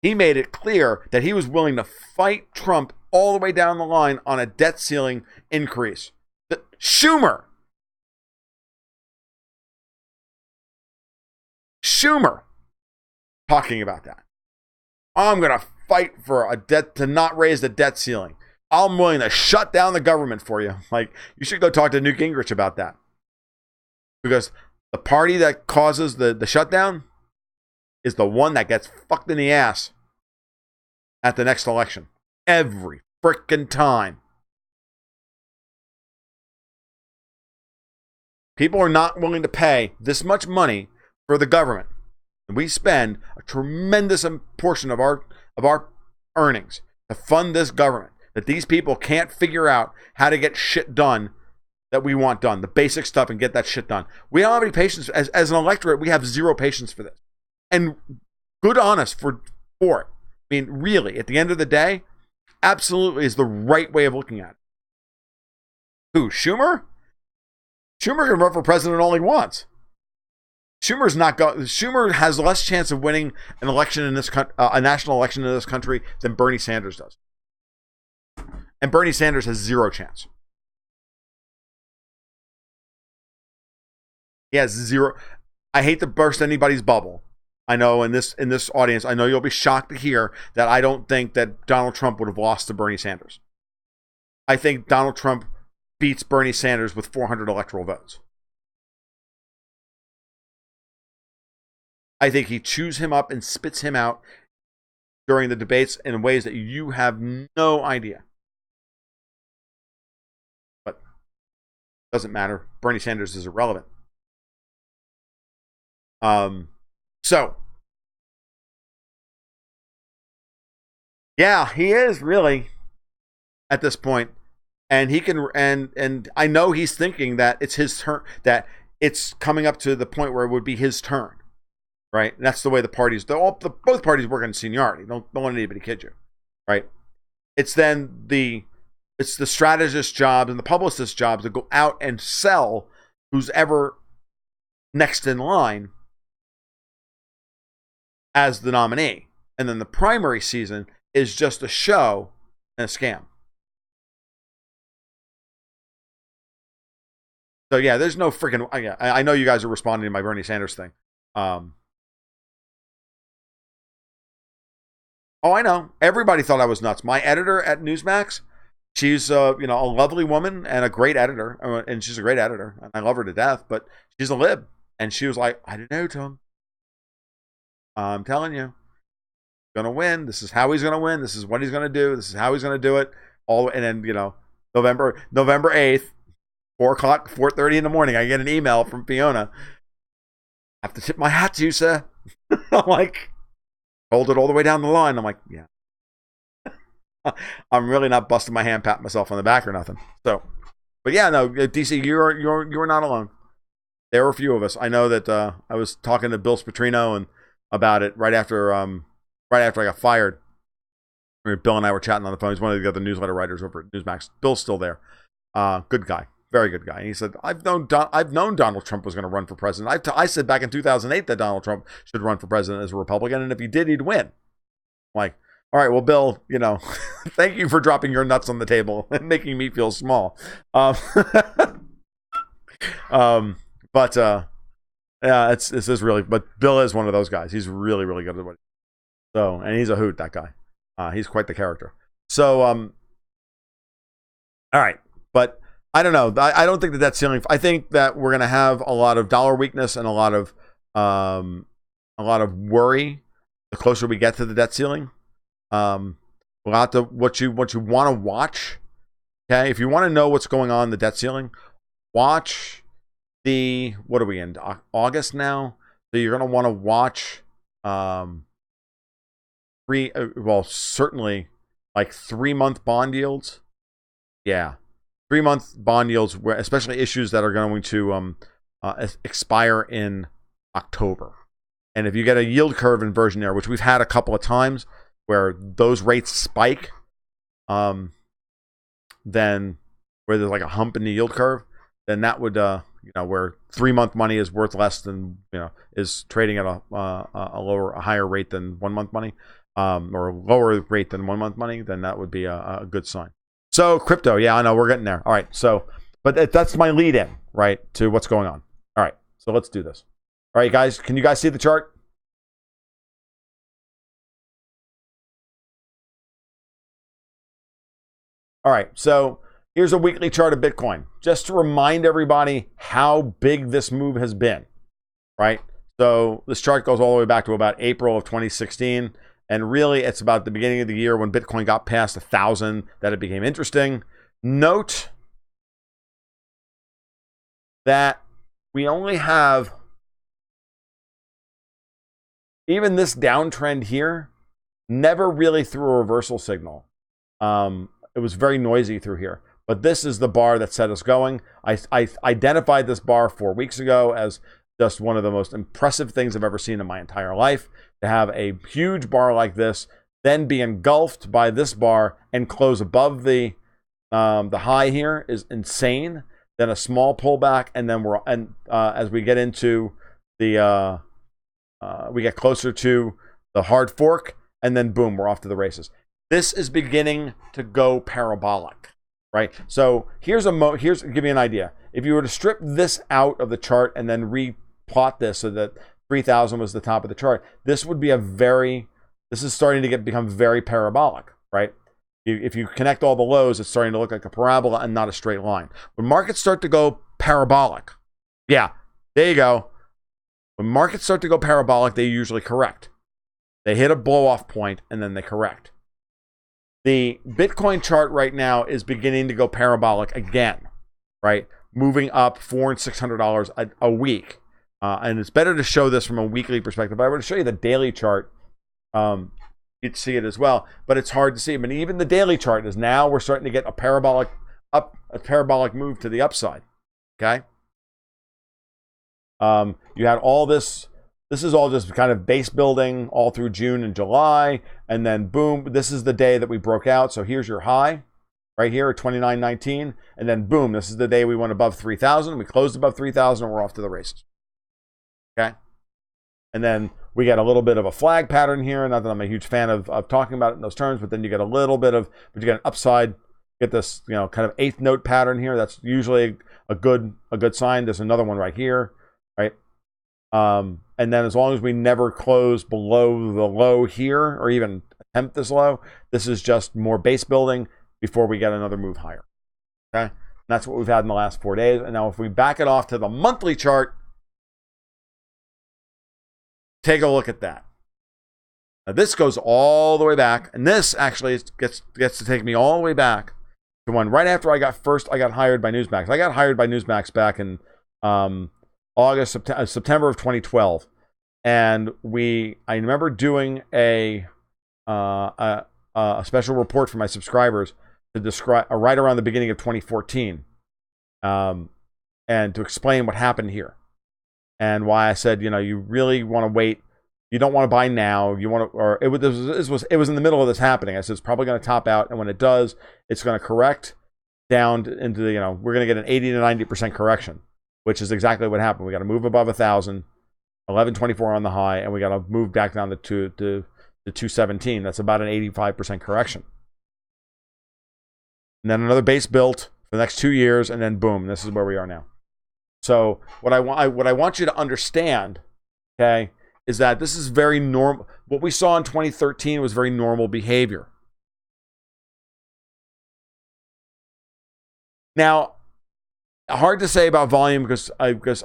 he made it clear that he was willing to fight Trump all the way down the line on a debt ceiling increase. Schumer talking about that. I'm going to fight for to not raise the debt ceiling. I'm willing to shut down the government for you. You should go talk to Newt Gingrich about that. Because the party that causes the shutdown is the one that gets fucked in the ass at the next election. Every frickin' time. People are not willing to pay this much money for the government. And we spend a tremendous portion of our earnings to fund this government, that these people can't figure out how to get shit done that we want done, the basic stuff, and get that shit done. We don't have any patience. As an electorate, we have zero patience for this. And good on us for it. I mean, really, at the end of the day, absolutely is the right way of looking at it. Who, Schumer? Schumer can run for president all he wants. Schumer has less chance of winning an election in this a national election in this country than Bernie Sanders does. And Bernie Sanders has zero chance. He has zero. I hate to burst anybody's bubble. I know in this audience, I know you'll be shocked to hear that I don't think that Donald Trump would have lost to Bernie Sanders. I think Donald Trump beats Bernie Sanders with 400 electoral votes. I think he chews him up and spits him out during the debates in ways that you have no idea. But it doesn't matter. Bernie Sanders is irrelevant. So yeah, he is really at this point, and he can, and I know he's thinking that it's his turn, that it's coming up to the point where it would be his turn, right? And that's the way the parties, both parties work on seniority. Don't let anybody kid you, right? It's then it's the strategist's job and the publicist's job to go out and sell who's ever next in line as the nominee. And then the primary season is just a show and a scam. So yeah, there's no freaking, I know you guys are responding to my Bernie Sanders thing. Oh, I know. Everybody thought I was nuts. My editor at Newsmax, she's a lovely woman and a great editor, and she's a great editor, and I love her to death, but she's a lib. And she was like, I don't know, Tom. I'm telling you, he's gonna win. This is how he's gonna win. This is what he's gonna do. This is how he's gonna do it. And then November 8th, 4:30 in the morning, I get an email from Fiona. I have to tip my hat to you, sir. I'm like, hold it all the way down the line. I'm like, yeah. I'm really not busting my hand, patting myself on the back or nothing. So, but yeah, no, DC, you're not alone. There were a few of us. I know that I was talking to Bill Spatrino and about it right after I got fired. Bill and I were chatting on the phone. He's one of the other newsletter writers over at Newsmax. Bill's still there. Good guy, very good guy. And he said, I've known Donald Trump was going to run for president. I said back in 2008 that Donald Trump should run for president as a Republican, and if he did, he'd win. I'm like, all right, well, Bill, thank you for dropping your nuts on the table and making me feel small. But yeah, this is really. But Bill is one of those guys. He's really, really good at what. So, and he's a hoot. That guy. He's quite the character. So, all right, but I don't know. I don't think that debt ceiling. I think that we're gonna have a lot of dollar weakness and a lot of worry the closer we get to the debt ceiling. We'll have to what you want to watch. Okay, if you want to know what's going on in the debt ceiling, watch. What are we in August now? So you're going to want to watch certainly like 3-month bond yields. Yeah, 3-month bond yields, especially issues that are going to expire in October. And if you get a yield curve inversion there, which we've had a couple of times where those rates spike, then where there's like a hump in the yield curve, then that would where 3-month money is worth less than is trading at a higher rate than 1-month money, or lower rate than 1-month money, then that would be a good sign. So crypto, yeah, I know we're getting there. All right, so but that's my lead in right to what's going on. All right, so let's do this. All right, guys, can you guys see the chart? All right, so here's a weekly chart of Bitcoin, just to remind everybody how big this move has been, right? So this chart goes all the way back to about April of 2016. And really, it's about the beginning of the year when Bitcoin got past 1,000 that it became interesting. Note that we only have even this downtrend here never really threw a reversal signal. It was very noisy through here. But this is the bar that set us going. I identified this bar 4 weeks ago as just one of the most impressive things I've ever seen in my entire life. To have a huge bar like this, then be engulfed by this bar and close above the high here is insane. Then a small pullback, and then as we get into the we get closer to the hard fork, and then boom, we're off to the races. This is beginning to go parabolic, right? So here's to give you an idea. If you were to strip this out of the chart and then replot this so that 3,000 was the top of the chart, this would be this is starting to become very parabolic, right? If you connect all the lows, it's starting to look like a parabola and not a straight line. When markets start to go parabolic, yeah, there you go. When markets start to go parabolic, they usually correct. They hit a blow-off point and then they correct. The Bitcoin chart right now is beginning to go parabolic again, right? Moving up $400 and $600 a week. And it's better to show this from a weekly perspective. If I were to show you the daily chart, you'd see it as well, but it's hard to see. I mean, even the daily chart is now we're starting to get a parabolic move to the upside. Okay. You had all this. This is all just kind of base building all through June and July, and then boom, this is the day that we broke out. So here's your high right here at 29.19, and then boom, this is the day we went above 3,000. We closed above 3,000, and we're off to the races. Okay. And then we get a little bit of a flag pattern here. Not that I'm a huge fan of talking about it in those terms, but then you get a little bit of, but you get an upside, get this, kind of eighth note pattern here. That's usually a good sign. There's another one right here, right? And then as long as we never close below the low here or even attempt this low, this is just more base building before we get another move higher. Okay. And that's what we've had in the last 4 days. And now if we back it off to the monthly chart, take a look at that. Now this goes all the way back, and this actually gets to take me all the way back to when right after I got hired by Newsmax. I got hired by Newsmax back in September of 2012, and I remember doing a special report for my subscribers to describe right around the beginning of 2014, and to explain what happened here. And why I said, you really want to wait. You don't want to buy now. You want to, or it was in the middle of this happening. I said it's probably going to top out, and when it does, it's going to correct down into the, we're going to get an 80 to 90% correction, which is exactly what happened. We got to move above 1,000, 1124 on the high, and we got to move back down to 217. That's about an 85% correction. And then another base built for the next 2 years, and then boom, this is where we are now. So what I want you to understand, okay, is that this is very normal. What we saw in 2013 was very normal behavior. Now, hard to say about volume because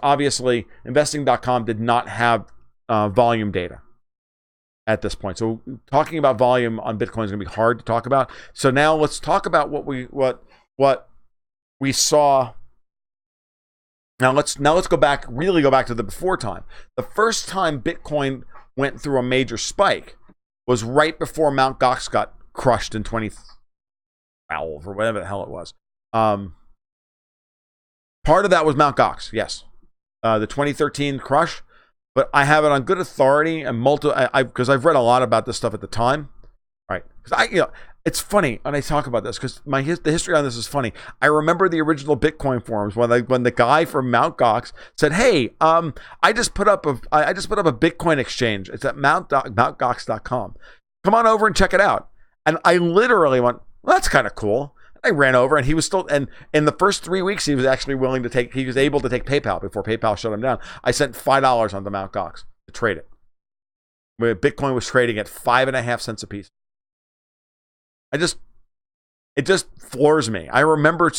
obviously investing.com did not have volume data at this point. So talking about volume on Bitcoin is going to be hard to talk about. So now let's talk about what we saw. Now let's go back to the before time. The first time Bitcoin went through a major spike was right before Mt. Gox got crushed in 2012 or whatever the hell it was. Part of that was Mt. Gox, yes. The 2013 crush, but I have it on good authority and because I've read a lot about this stuff at the time, right? Because it's funny when I talk about this because the history on this is funny. I remember the original Bitcoin forums when the guy from Mt. Gox said, "Hey, I just put up a Bitcoin exchange. It's at mountgox.com. Come on over and check it out." And I literally went, "Well, that's kind of cool." I ran over, and he was still. And in the first 3 weeks, he was actually willing to take. He was able to take PayPal before PayPal shut him down. I sent $5 on the Mt. Gox to trade it. Where Bitcoin was trading at 5.5 cents a piece. It just floors me. I remember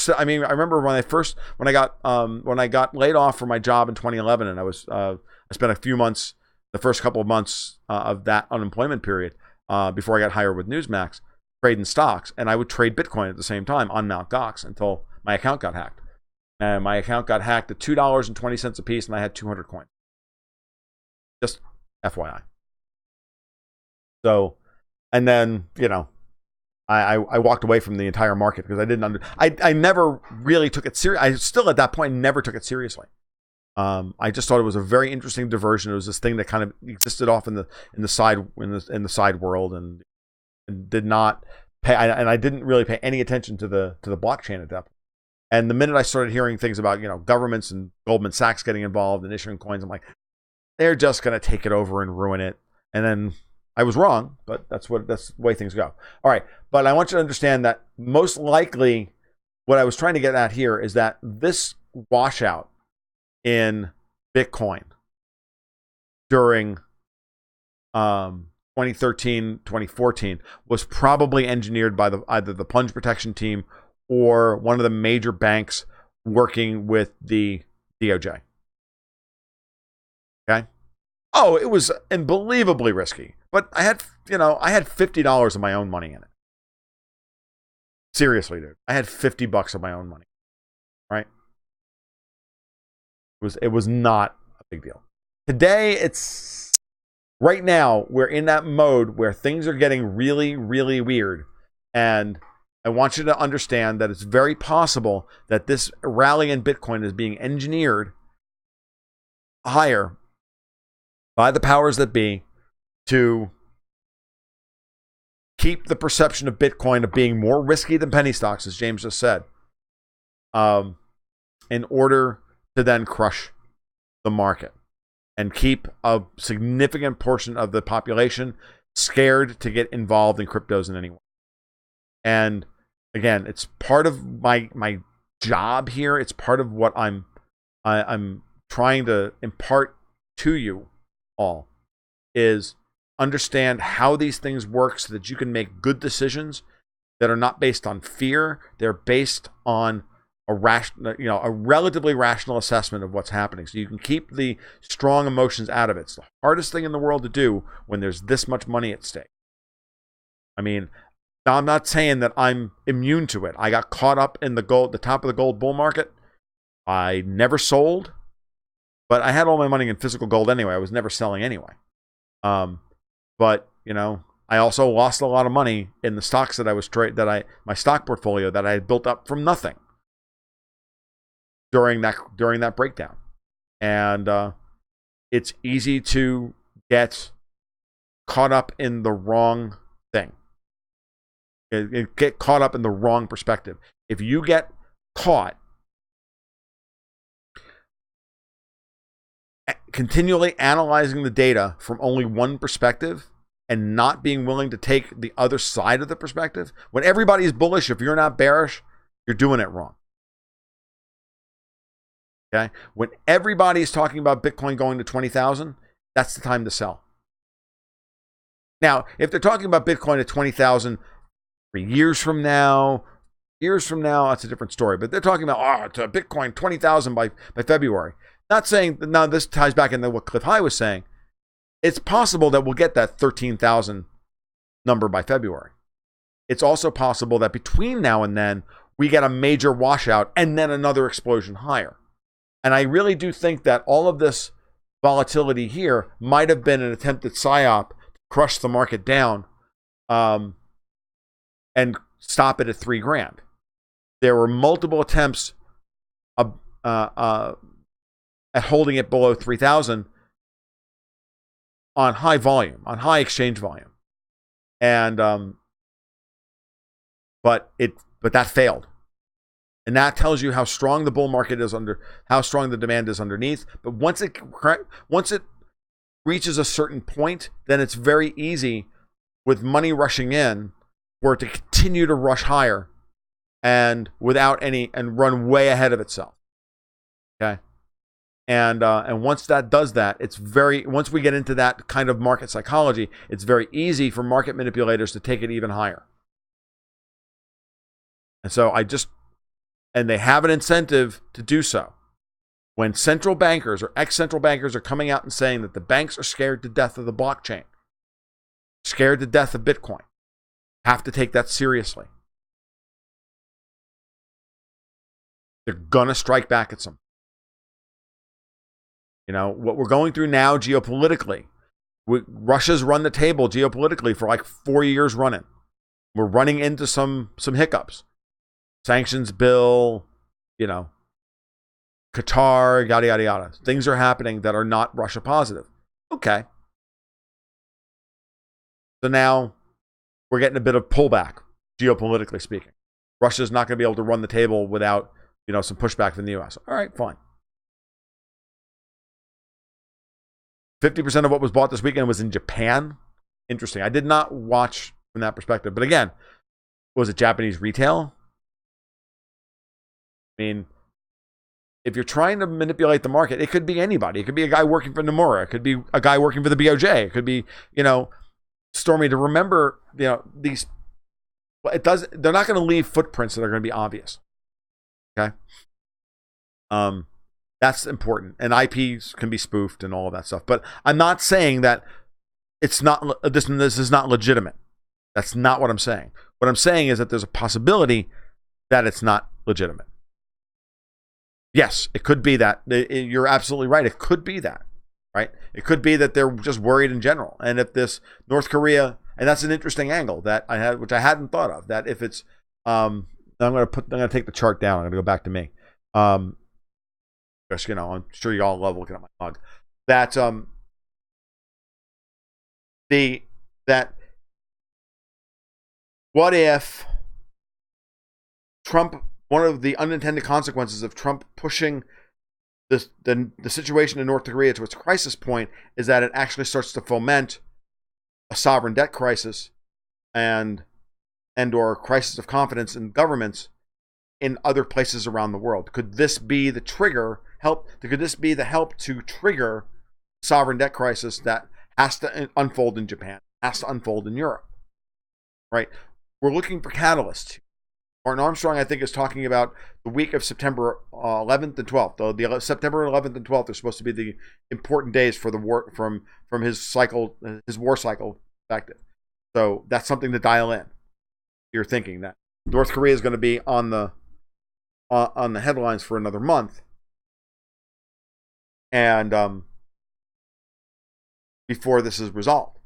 when I got laid off from my job in 2011, and I spent a few months, the first couple of months of that unemployment period before I got hired with Newsmax, trading stocks, and I would trade Bitcoin at the same time on Mt. Gox until my account got hacked. And my account got hacked at $2.20 a piece, and I had 200 coins. Just FYI. So, and then, I walked away from the entire market because I didn't I never really took it serious. I still at that point never took it seriously. I just thought it was a very interesting diversion. It was this thing that kind of existed off in the side world, and did not pay. And I didn't really pay any attention to the blockchain at that point. And the minute I started hearing things about governments and Goldman Sachs getting involved and issuing coins, I'm like, they're just going to take it over and ruin it. And then I was wrong, but that's the way things go. All right, but I want you to understand that most likely, what I was trying to get at here is that this washout in Bitcoin during 2013, 2014 was probably engineered by either the plunge protection team or one of the major banks working with the DOJ. Okay. Oh, it was unbelievably risky, but I had $50 of my own money in it. Seriously, dude, I had $50 of my own money. Right. It was not a big deal. Today, right now, we're in that mode where things are getting really, really weird. And I want you to understand that it's very possible that this rally in Bitcoin is being engineered higher by the powers that be to keep the perception of Bitcoin of being more risky than penny stocks, as James just said, in order to then crush the market and keep a significant portion of the population scared to get involved in cryptos in any way. And again, it's part of my job here. It's part of what I'm trying to impart to you all, is understand how these things work so that you can make good decisions that are not based on fear. They're based on a relatively rational assessment of what's happening, so you can keep the strong emotions out of it. It's the hardest thing in the world to do when there's this much money at stake. I mean, now I'm not saying that I'm immune to it. I got caught up in the top of the gold bull market. I never sold, but I had all my money in physical gold anyway. I was never selling anyway. But I also lost a lot of money in the stocks that I was my stock portfolio that I had built up from nothing during that breakdown. And it's easy to get caught up in the wrong thing. Get caught up in the wrong perspective. If you get caught continually analyzing the data from only one perspective and not being willing to take the other side of the perspective, when everybody is bullish, if you're not bearish, you're doing it wrong. Okay? When everybody is talking about Bitcoin going to 20,000, that's the time to sell. Now, if they're talking about Bitcoin at 20,000 years from now, that's a different story. But they're talking about, to Bitcoin 20,000 by February. Not saying, now this ties back into what Cliff High was saying. It's possible that we'll get that 13,000 number by February. It's also possible that between now and then, we get a major washout and then another explosion higher. And I really do think that all of this volatility here might have been an attempt at Psy-Op to crush the market down and stop it at $3,000. There were multiple attempts at holding it below 3,000 on high volume, on high exchange volume, and but that failed, and that tells you how strong the bull market is how strong the demand is underneath. But once it reaches a certain point, then it's very easy with money rushing in for it to continue to rush higher and and run way ahead of itself. Okay. And once that does that, once we get into that kind of market psychology, it's very easy for market manipulators to take it even higher. And so and they have an incentive to do so. When central bankers or ex-central bankers are coming out and saying that the banks are scared to death of the blockchain, scared to death of Bitcoin, have to take that seriously. They're going to strike back at some. What we're going through now geopolitically Russia's run the table geopolitically for like 4 years running. We're running into some hiccups. Sanctions bill, Qatar, yada, yada, yada. Things are happening that are not Russia positive. Okay. So now we're getting a bit of pullback, geopolitically speaking. Russia's not going to be able to run the table without, some pushback from the U.S. All right, fine. 50% of what was bought this weekend was in Japan. Interesting. I did not watch from that perspective. But again, was it Japanese retail? I mean, if you're trying to manipulate the market, it could be anybody. It could be a guy working for Nomura. It could be a guy working for the BOJ. It could be, Stormy, to remember, these, they're not going to leave footprints that are going to be obvious. Okay. That's important. And IPs can be spoofed and all of that stuff. But I'm not saying that it's not, this is not legitimate. That's not what I'm saying. What I'm saying is that there's a possibility that it's not legitimate. Yes, it could be that. You're absolutely right. It could be that, right? It could be that they're just worried in general. And if this North Korea, and that's an interesting angle that I had, which I hadn't thought of, that if it's, I'm going to take the chart down. I'm going to go back to me. Because, I'm sure you all love looking at my mug. That, what if Trump, one of the unintended consequences of Trump pushing the situation in North Korea to its crisis point is that it actually starts to foment a sovereign debt crisis and or crisis of confidence in governments in other places around the world. Could this be the trigger? Could this be the help to trigger sovereign debt crisis that has to unfold in Japan, has to unfold in Europe? Right? We're looking for catalysts. Martin Armstrong, I think, is talking about the week of September 11th and 12th. The September 11th and 12th are supposed to be the important days for the war from his cycle, his war cycle perspective. So that's something to dial in. You're thinking that North Korea is going to be on the headlines for another month, and before this is resolved.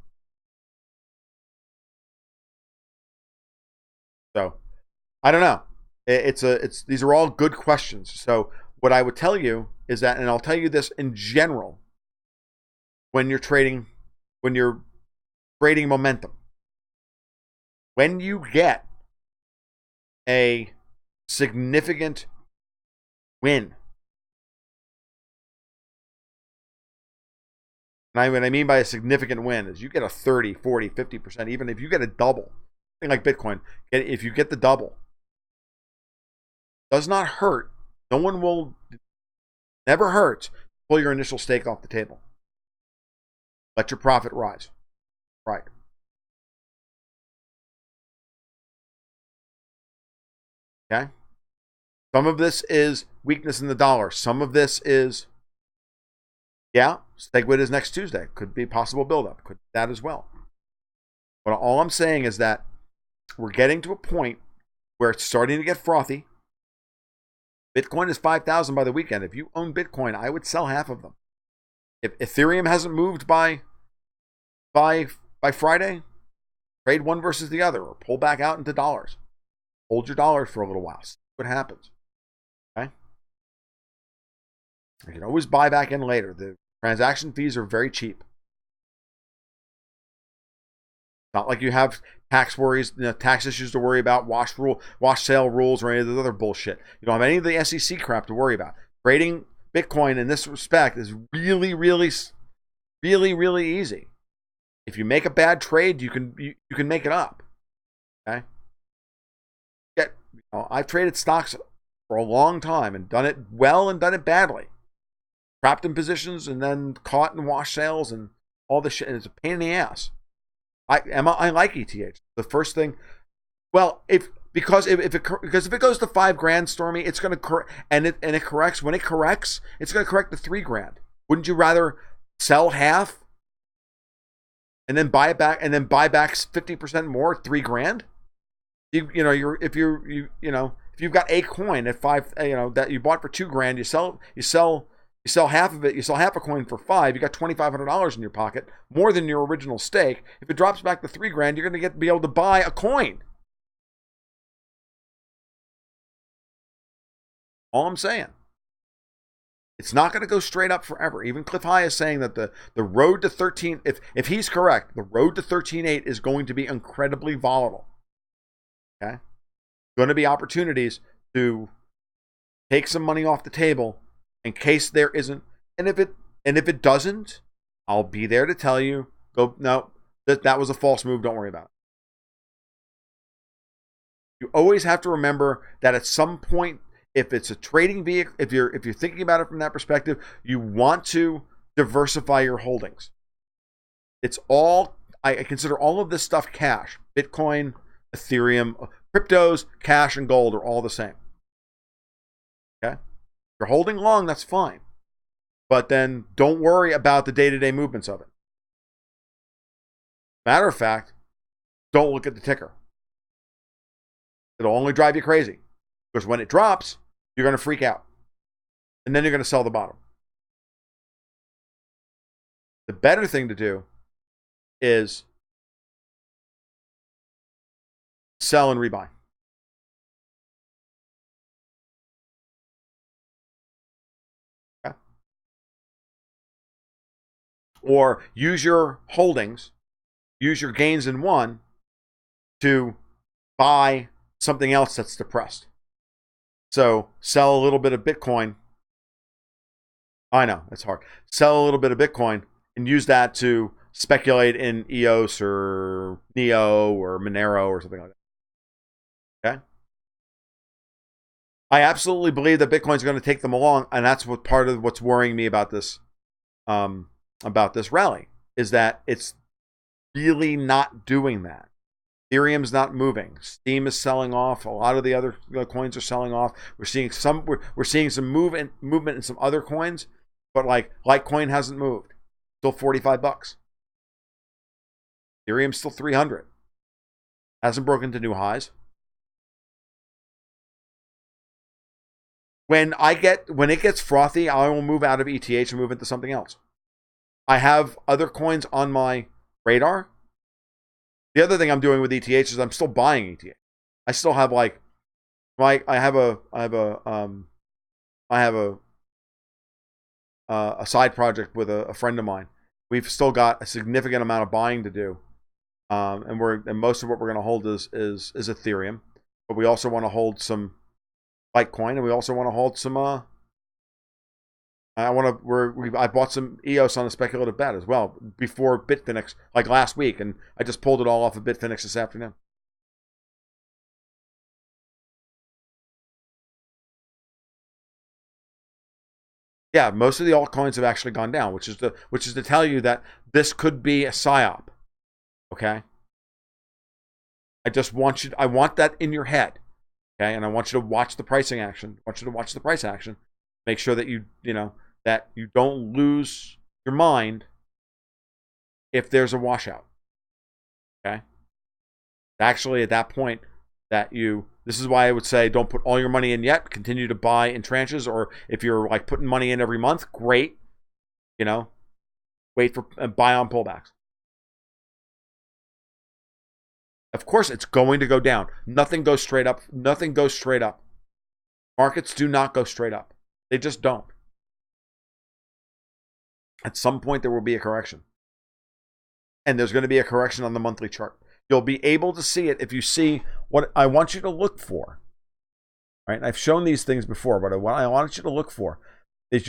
So I don't know. These are all good questions. So what I would tell you is that, and I'll tell you this in general, when you're trading momentum, when you get a significant win, and what I mean by a significant win is you get a 30, 40, 50%, even if you get a double, something like Bitcoin, if you get the double, does not hurt. Never hurts. Pull your initial stake off the table. Let your profit rise. Right. Okay? Some of this is weakness in the dollar. Some of this is, SegWit is next Tuesday. Could be possible buildup. Could be that as well. But all I'm saying is that we're getting to a point where it's starting to get frothy. Bitcoin is 5,000 by the weekend. If you own Bitcoin, I would sell half of them. If Ethereum hasn't moved by Friday, trade one versus the other or pull back out into dollars. Hold your dollars for a little while. See what happens. Okay? You can always buy back in later. The transaction fees are very cheap. Not like you have tax worries, tax issues to worry about, wash sale rules, or any of the other bullshit. You don't have any of the SEC crap to worry about. Trading Bitcoin in this respect is really, really, really, really easy. If you make a bad trade, you can make it up. Okay. I've traded stocks for a long time and done it well and done it badly. Trapped in positions and then caught in wash sales and all this shit. And it's a pain in the ass. I like ETH. The first thing, well, because if it goes to $5,000, Stormy, it's going to correct, and it corrects. When it corrects, it's going to correct to $3,000. Wouldn't you rather sell half and then buy it back, and then buy back 50% more, $3,000? If you've got a coin at that you bought for $2,000, you sell You sell half of it, you sell half a coin for $5, you got $2,500 in your pocket, more than your original stake. If it drops back to $3,000, you're going to be able to buy a coin. All I'm saying. It's not going to go straight up forever. Even Cliff High is saying that the road to 13, if he's correct, the road to 13.8 is going to be incredibly volatile. Okay? Going to be opportunities to take some money off the table in case there isn't. And if it doesn't, I'll be there to tell you, no, that was a false move. Don't worry about it. You always have to remember that at some point, if it's a trading vehicle, if you're thinking about it from that perspective, you want to diversify your holdings. It's all, I consider all of this stuff cash. Bitcoin, Ethereum, cryptos, cash, and gold are all the same. Okay? If you're holding long, that's fine. But then don't worry about the day-to-day movements of it. Matter of fact, don't look at the ticker. It'll only drive you crazy. Because when it drops, you're going to freak out. And then you're going to sell the bottom. The better thing to do is sell and rebuy. Okay? Or use your holdings, use your gains in one to buy something else that's depressed. So sell a little bit of Bitcoin. I know, it's hard. Sell a little bit of Bitcoin and use that to speculate in EOS or NEO or Monero or something like that. Okay? I absolutely believe that Bitcoin's going to take them along, and that's what part of what's worrying me about this rally, is that it's really not doing that. Ethereum's not moving. Steam is selling off. A lot of the other coins are selling off. We're seeing some movement in some other coins, but like Litecoin hasn't moved. Still $45. Ethereum's still 300. Hasn't broken to new highs. When it gets frothy, I will move out of ETH and move into something else. I have other coins on my radar. The other thing I'm doing with ETH is I'm still buying ETH. I still have I have a side project with a friend of mine. We've still got a significant amount of buying to do, and most of what we're going to hold is Ethereum, but we also want to hold some Litecoin, and we also want to hold some. I bought some EOS on a speculative bet as well before Bitfinex, like last week, and I just pulled it all off of Bitfinex this afternoon. Yeah, most of the altcoins have actually gone down, which is to tell you that this could be a Psy-Op. Okay? I want that in your head. Okay? And I want you to watch the pricing action. I want you to watch the price action. Make sure that that you don't lose your mind if there's a washout. Okay? Actually, at that point, this is why I would say don't put all your money in yet. Continue to buy in tranches, or if you're like putting money in every month, great. Wait for buy on pullbacks. Of course, it's going to go down. Nothing goes straight up. Nothing goes straight up. Markets do not go straight up. They just don't. At some point, there will be a correction. And there's going to be a correction on the monthly chart. You'll be able to see it if you see what I want you to look for. Right? And I've shown these things before, but what I want you to look for is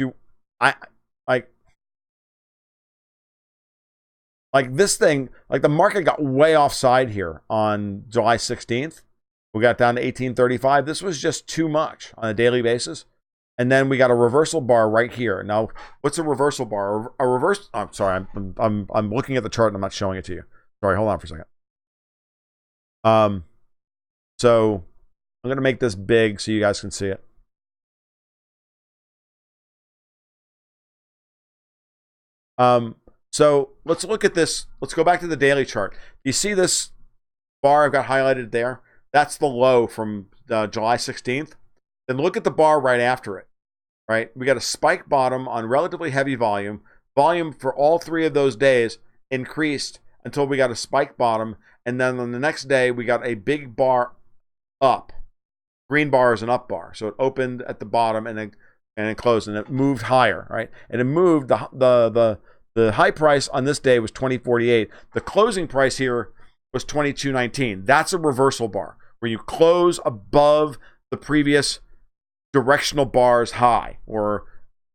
like this thing, like the market got way offside here on July 16th. We got down to 1835. This was just too much on a daily basis. And then we got a reversal bar right here. Now, what's a reversal bar? I'm sorry, I'm looking at the chart and I'm not showing it to you. Sorry, hold on for a second. So I'm gonna make this big so you guys can see it. So let's look at this. Let's go back to the daily chart. You see this bar I've got highlighted there? That's the low from July 16th. Then look at the bar right after it. right? We got a spike bottom on relatively heavy volume. Volume for all 3 of those days increased until we got a spike bottom. And then on the next day, we got a big bar up. Green bar is an up bar. So it opened at the bottom and it closed, and it moved higher, right? And it moved, the high price on this day was 2048. The closing price here was 2219. That's a reversal bar where you close above the previous directional bar's high, or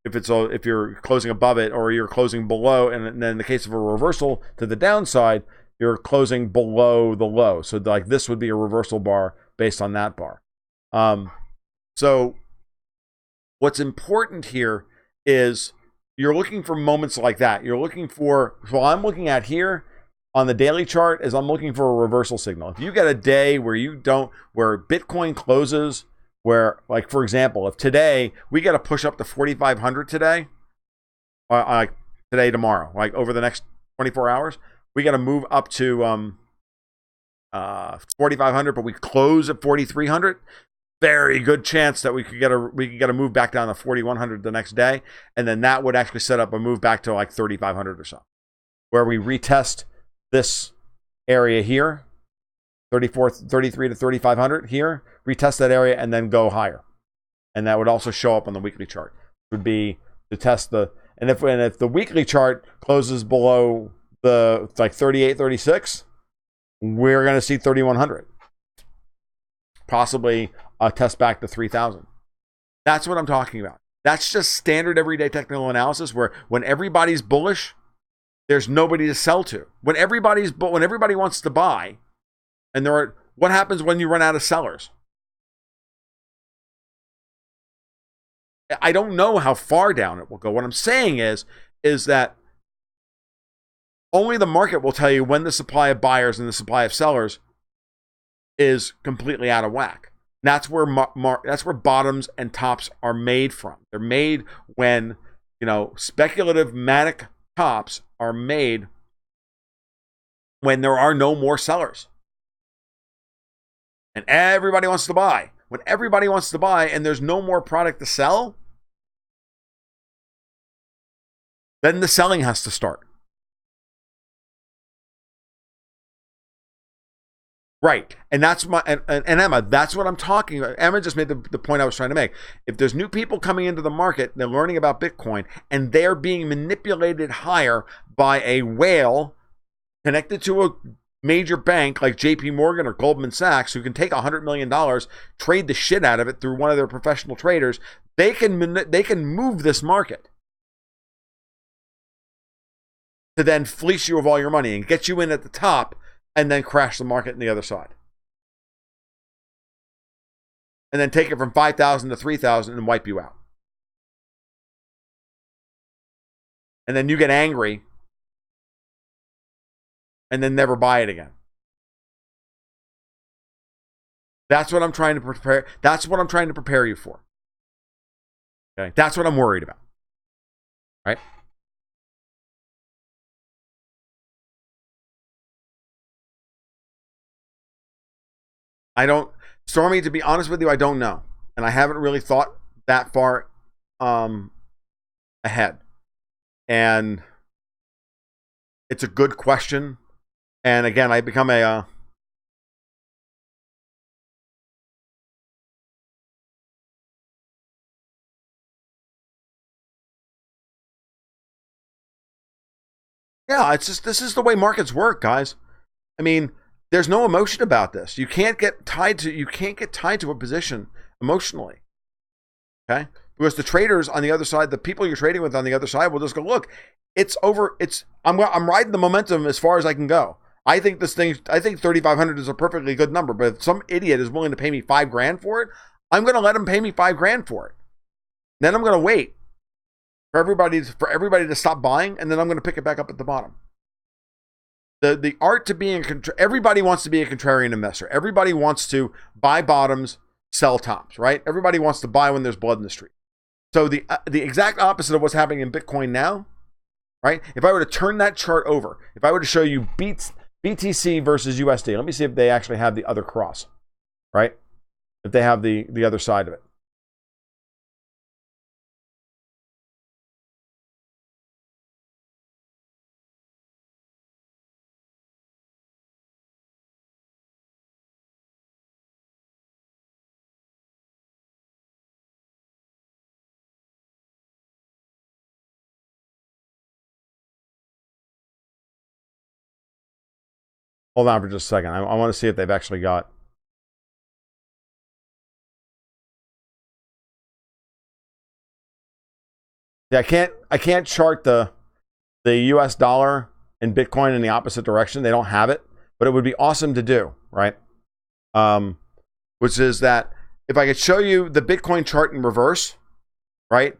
if you're closing above it, or you're closing below, and then in the case of a reversal to the downside, you're closing below the low. So like this would be a reversal bar based on that bar. So what's important here is you're looking for moments like that. You're looking for, so I'm looking at here on the daily chart is I'm looking for a reversal signal. If you get a day where where Bitcoin closes, where, like, for example, if today we got to push up to 4,500 today, tomorrow, like over the next 24 hours, we got to move up to 4,500, but we close at 4,300. Very good chance that we could get a move back down to 4,100 the next day, and then that would actually set up a move back to like 3,500 or so, where we retest this area here, 33 to 3,500 here, retest that area, and then go higher. And that would also show up on the weekly chart. It would be to test and if the weekly chart closes below the like 38, 36, we're going to see 3,100. Possibly a test back to 3,000. That's what I'm talking about. That's just standard everyday technical analysis, where when everybody's bullish, there's nobody to sell to. When everybody wants to buy, and what happens when you run out of sellers? I don't know how far down it will go. What I'm saying is that only the market will tell you when the supply of buyers and the supply of sellers is completely out of whack. That's where that's where bottoms and tops are made from. They're made when, speculative manic tops are made when there are no more sellers. And everybody wants to buy. When everybody wants to buy and there's no more product to sell, then the selling has to start. Right. And that's and Emma, that's what I'm talking about. Emma just made the point I was trying to make. If there's new people coming into the market, they're learning about Bitcoin, and they're being manipulated higher by a whale connected to a major bank like JP Morgan or Goldman Sachs, who can take $100 million, trade the shit out of it through one of their professional traders, they can move this market to then fleece you of all your money and get you in at the top, and then crash the market on the other side. And then take it from 5,000 to 3,000 and wipe you out. And then you get angry and then never buy it again. That's what I'm trying to prepare. That's what I'm trying to prepare you for. Okay? That's what I'm worried about. Right? Stormy, to be honest with you, I don't know. And I haven't really thought that far ahead. And it's a good question. And again, I become a... yeah, it's just, this is the way markets work, guys. I mean, there's no emotion about this. You can't get tied to a position emotionally. Okay? Because the traders on the other side, the people you're trading with on the other side will just go, look, it's over. I'm riding the momentum as far as I can go. I think 3,500 is a perfectly good number, but if some idiot is willing to pay me $5,000 for it, I'm going to let him pay me $5,000 for it. Then I'm going to wait for everybody to stop buying, and then I'm going to pick it back up at the bottom. The art to being everybody wants to be a contrarian investor. Everybody wants to buy bottoms, sell tops, right? Everybody wants to buy when there's blood in the street. So the exact opposite of what's happening in Bitcoin now, right? If I were to turn that chart over, if I were to show you BTC versus USD, let me see if they actually have the other cross, right? If they have the other side of it. Hold on for just a second. I want to see if they've actually got. Yeah, I can't chart the US dollar and Bitcoin in the opposite direction. They don't have it, but it would be awesome to do, right? Which is that if I could show you the Bitcoin chart in reverse, right?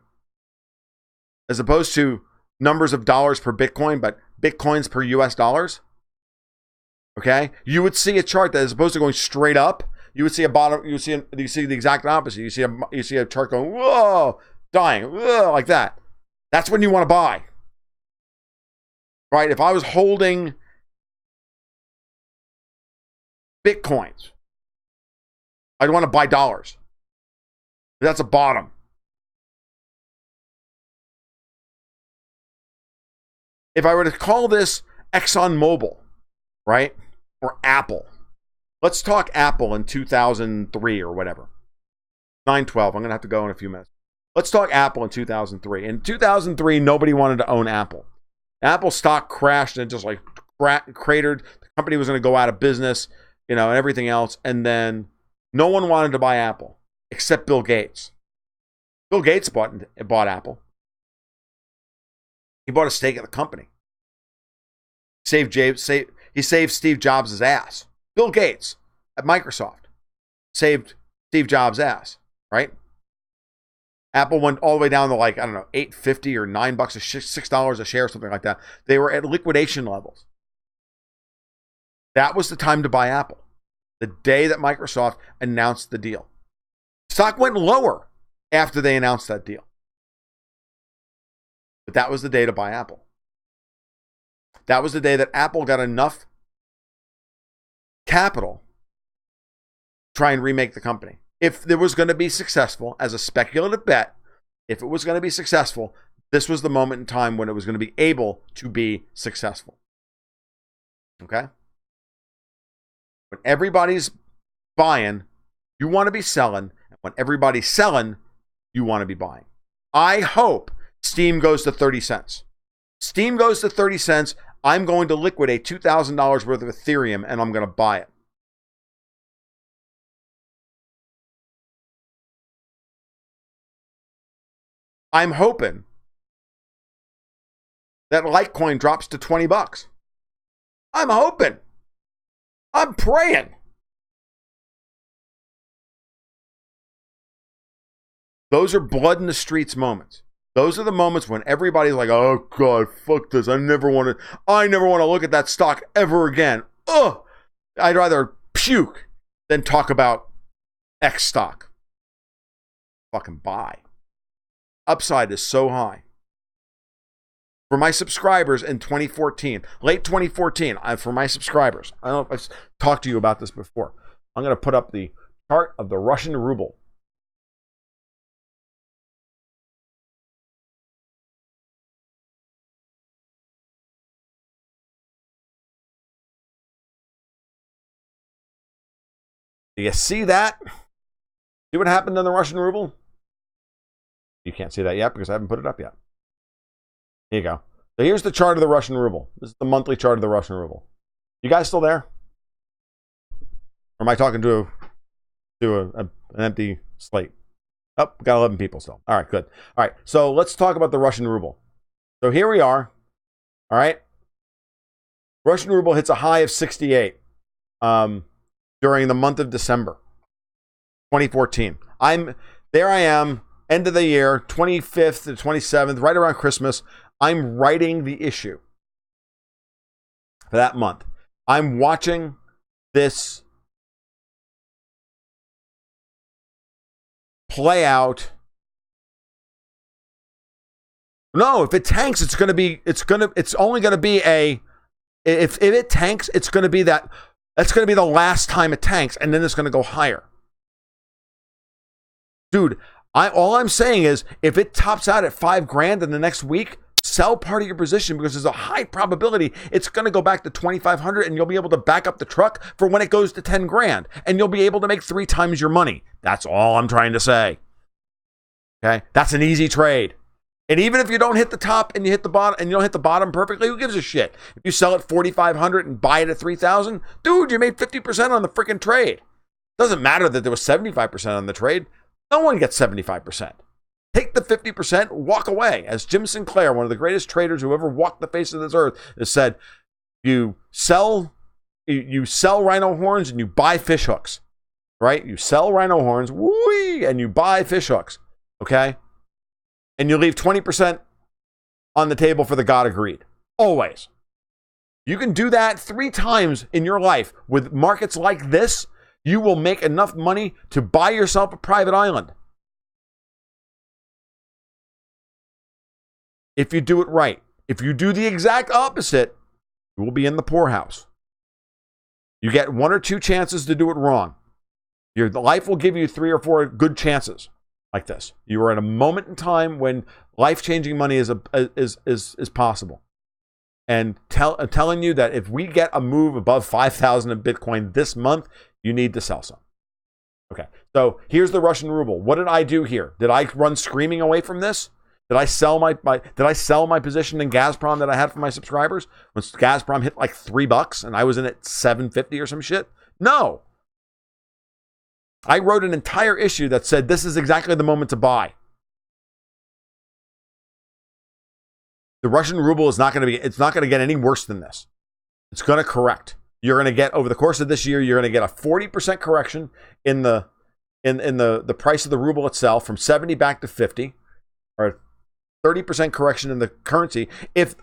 As opposed to numbers of dollars per Bitcoin, but Bitcoins per US dollars. Okay? You would see a chart that, as opposed to going straight up, you would see a bottom, you see the exact opposite. You see a chart going, whoa, dying, whoa, like that. That's when you want to buy. Right? If I was holding Bitcoins, I'd want to buy dollars. That's a bottom. If I were to call this ExxonMobil, right? Or Apple. Let's talk Apple in 2003 or whatever. 9/12. I'm going to have to go in a few minutes. Let's talk Apple in 2003. In 2003, nobody wanted to own Apple. Apple stock crashed and just like cratered. The company was going to go out of business, and everything else. And then no one wanted to buy Apple except Bill Gates. Bill Gates bought Apple. He bought a stake of the company. He saved Steve Jobs' ass. Bill Gates at Microsoft saved Steve Jobs' ass, right? Apple went all the way down to like, I don't know, $8.50 or $9 or $6 a share, something like that. They were at liquidation levels. That was the time to buy Apple. The day that Microsoft announced the deal. Stock went lower after they announced that deal. But that was the day to buy Apple. That was the day that Apple got enough capital to try and remake the company. If it was going to be successful as a speculative bet, if it was going to be successful, this was the moment in time when it was going to be able to be successful. Okay? When everybody's buying, you want to be selling. And when everybody's selling, you want to be buying. I hope Steam goes to 30 cents. Steam goes to 30 cents. I'm going to liquidate $2,000 worth of Ethereum and I'm going to buy it. I'm hoping that Litecoin drops to $20. I'm hoping. I'm praying. Those are blood in the streets moments. Those are the moments when everybody's like, oh God, fuck this. I never want to look at that stock ever again. Ugh. I'd rather puke than talk about X stock. Fucking buy. Upside is so high. For my subscribers in 2014, late 2014, for my subscribers, I don't know if I've talked to you about this before. I'm going to put up the chart of the Russian ruble. Do you see that? See what happened in the Russian ruble? You can't see that yet because I haven't put it up yet. Here you go. So here's the chart of the Russian ruble. This is the monthly chart of the Russian ruble. You guys still there? Or am I talking to an empty slate? Oh, we got 11 people still. All right, good. All right, so let's talk about the Russian ruble. So here we are. All right. Russian ruble hits a high of 68 during the month of December 2014. There I am, end of the year, 25th to 27th, right around Christmas. I'm writing the issue for that month. I'm watching this play out. No, if it tanks, it's only going to be if it tanks, it's going to be that's going to be the last time it tanks, and then it's going to go higher. Dude, all I'm saying is if it tops out at $5,000 in the next week, sell part of your position because there's a high probability it's going to go back to 2,500 and you'll be able to back up the truck for when it goes to 10 grand and you'll be able to make 3 times your money. That's all I'm trying to say. Okay? That's an easy trade. And even if you don't hit the top and you hit the bottom and you don't hit the bottom perfectly, who gives a shit? If you sell at 4,500 and buy it at 3,000, dude, you made 50% on the freaking trade. Doesn't matter that there was 75% on the trade. No one gets 75%. Take the 50%, walk away. As Jim Sinclair, one of the greatest traders who ever walked the face of this earth, has said, you sell rhino horns and you buy fish hooks, right? You sell rhino horns, whee, and you buy fish hooks, okay? And you leave 20% on the table for the God of greed. Always. You can do that 3 times in your life. With markets like this, you will make enough money to buy yourself a private island. If you do it right. If you do the exact opposite, you will be in the poorhouse. You get 1 or 2 chances to do it wrong. Your life will give you 3 or 4 good chances like this. You are at a moment in time when life-changing money is possible. And I'm telling you that if we get a move above 5,000 in Bitcoin this month, you need to sell some. Okay, so here's the Russian ruble. What did I do here? Did I run screaming away from this? Did I sell my position in Gazprom that I had for my subscribers when Gazprom hit like $3 and I was in at $7.50 or some shit? No. I wrote an entire issue that said this is exactly the moment to buy. The Russian ruble is not going to get any worse than this. It's going to correct. You're going to get, over the course of this year, you're going to get a 40% correction in the price of the ruble itself from 70 back to 50, or 30% correction in the currency. If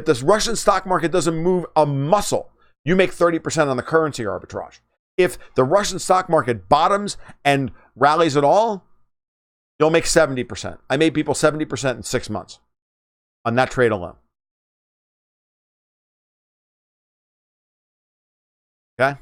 this Russian stock market doesn't move a muscle, you make 30% on the currency arbitrage. If the Russian stock market bottoms and rallies at all, you'll make 70%. I made people 70% in 6 months on that trade alone. Okay?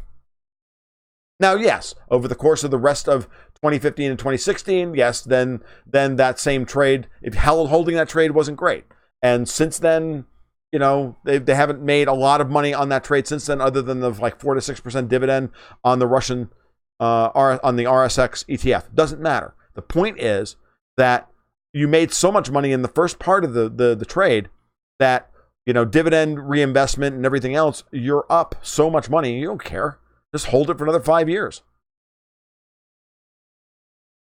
Now, yes, over the course of the rest of 2015 and 2016, yes, then that same trade, if holding that trade wasn't great. And since then, you know, they haven't made a lot of money on that trade since then, other than the like 4 to 6% dividend on the Russian on the RSX ETF. Doesn't matter. The point is that you made so much money in the first part of the trade that, you know, dividend reinvestment and everything else, you're up so much money, you don't care. Just hold it for another 5 years.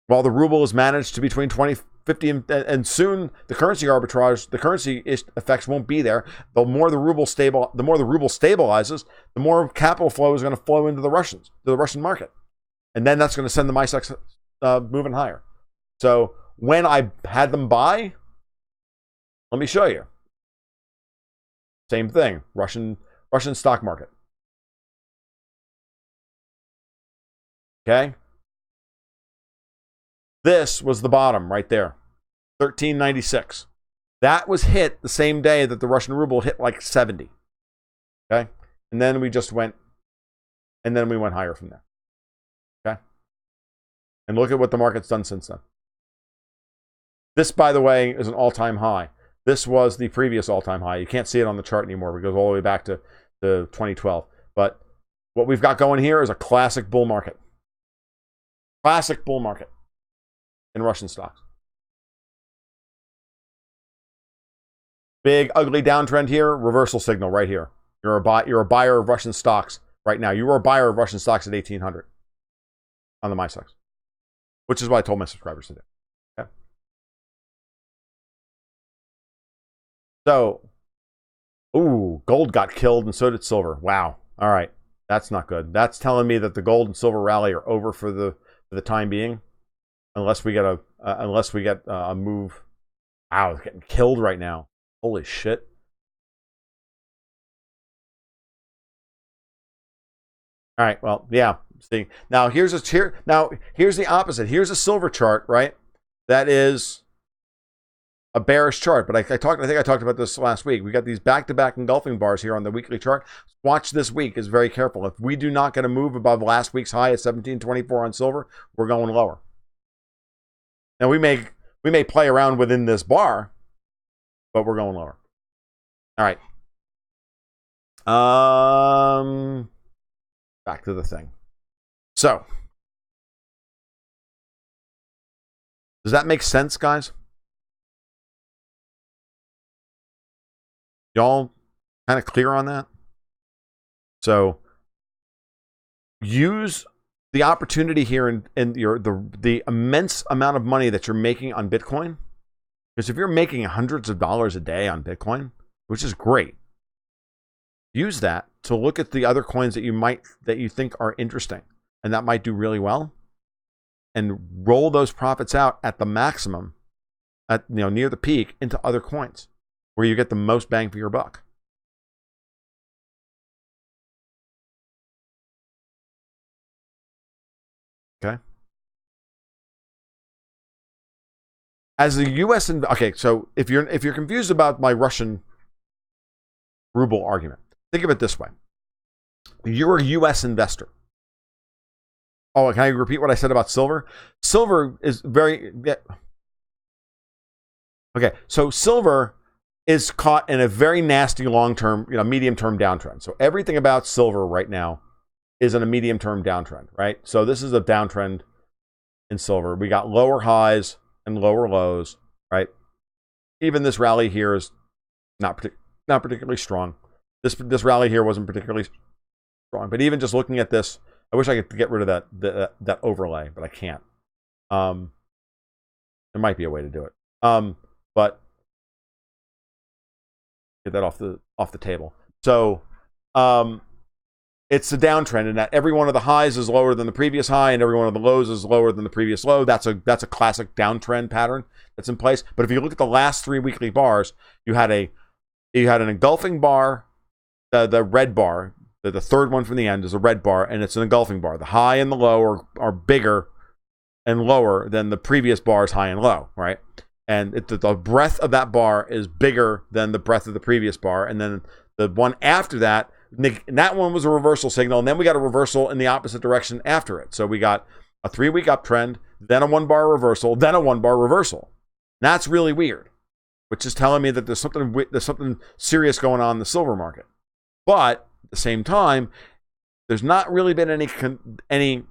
While the ruble is managed to between 20, 50, and soon the currency arbitrage, the currency effects won't be there. The more the ruble stabilizes, the more capital flow is going to flow into the Russian market. And then that's going to send the MySex moving higher. So when I had them buy, let me show you. Same thing, Russian stock market. Okay. This was the bottom right there, 1396. That was hit the same day that the Russian ruble hit like 70. Okay. And then we just went, and then we went higher from there. Okay. And look at what the market's done since then. This, by the way, is an all-time high. This was the previous all-time high. You can't see it on the chart anymore. It goes all the way back to 2012. But what we've got going here is a classic bull market. Classic bull market in Russian stocks. Big, ugly downtrend here. Reversal signal right here. You're a buyer of Russian stocks right now. You were a buyer of Russian stocks at 1800 on the MySex, which is what I told my subscribers to do. Okay. So, ooh, gold got killed and so did silver. Wow. All right. That's not good. That's telling me that the gold and silver rally are over for the time being, unless we get a move. Wow, it's getting killed right now. Holy shit. All right, well, yeah. See, now here's the opposite. Here's a silver chart, right? That is a bearish chart, but I think I talked about this last week. We got these back-to-back engulfing bars here on the weekly chart. Watch this week is very careful. If we do not get a move above last week's high at 1724 on silver, we're going lower. Now we may play around within this bar, but we're going lower. All right. Back to the thing. So, does that make sense, guys? Y'all kind of clear on that? So use the opportunity here in the immense amount of money that you're making on Bitcoin. Because if you're making hundreds of dollars a day on Bitcoin, which is great, use that to look at the other coins that you think are interesting and that might do really well, and roll those profits out at the maximum, at near the peak, into other coins where you get the most bang for your buck. Okay. As the U.S. okay, so if you're confused about my Russian ruble argument, think of it this way: you're a U.S. investor. Oh, can I repeat what I said about silver? Silver is very okay. So silver is caught in a very nasty long-term, medium-term downtrend. So everything about silver right now is in a medium-term downtrend, right? So this is a downtrend in silver. We got lower highs and lower lows, right? Even this rally here is not particularly strong. This rally here wasn't particularly strong, but even just looking at this, I wish I could get rid of that overlay, but I can't. There might be a way to do it, but get that off the table. So it's a downtrend in that every one of the highs is lower than the previous high, and every one of the lows is lower than the previous low. That's a classic downtrend pattern that's in place. But if you look at the last 3 weekly bars, you had an engulfing bar, the red bar. The third one from the end is a red bar, and it's an engulfing bar. The high and the low are bigger and lower than the previous bar's high and low, right? And the breadth of that bar is bigger than the breadth of the previous bar. And then the one after that, and that one was a reversal signal, and then we got a reversal in the opposite direction after it. So we got a 3-week uptrend, then a 1-bar reversal, then a 1-bar reversal. And that's really weird, which is telling me that there's something serious going on in the silver market. But at the same time, there's not really been any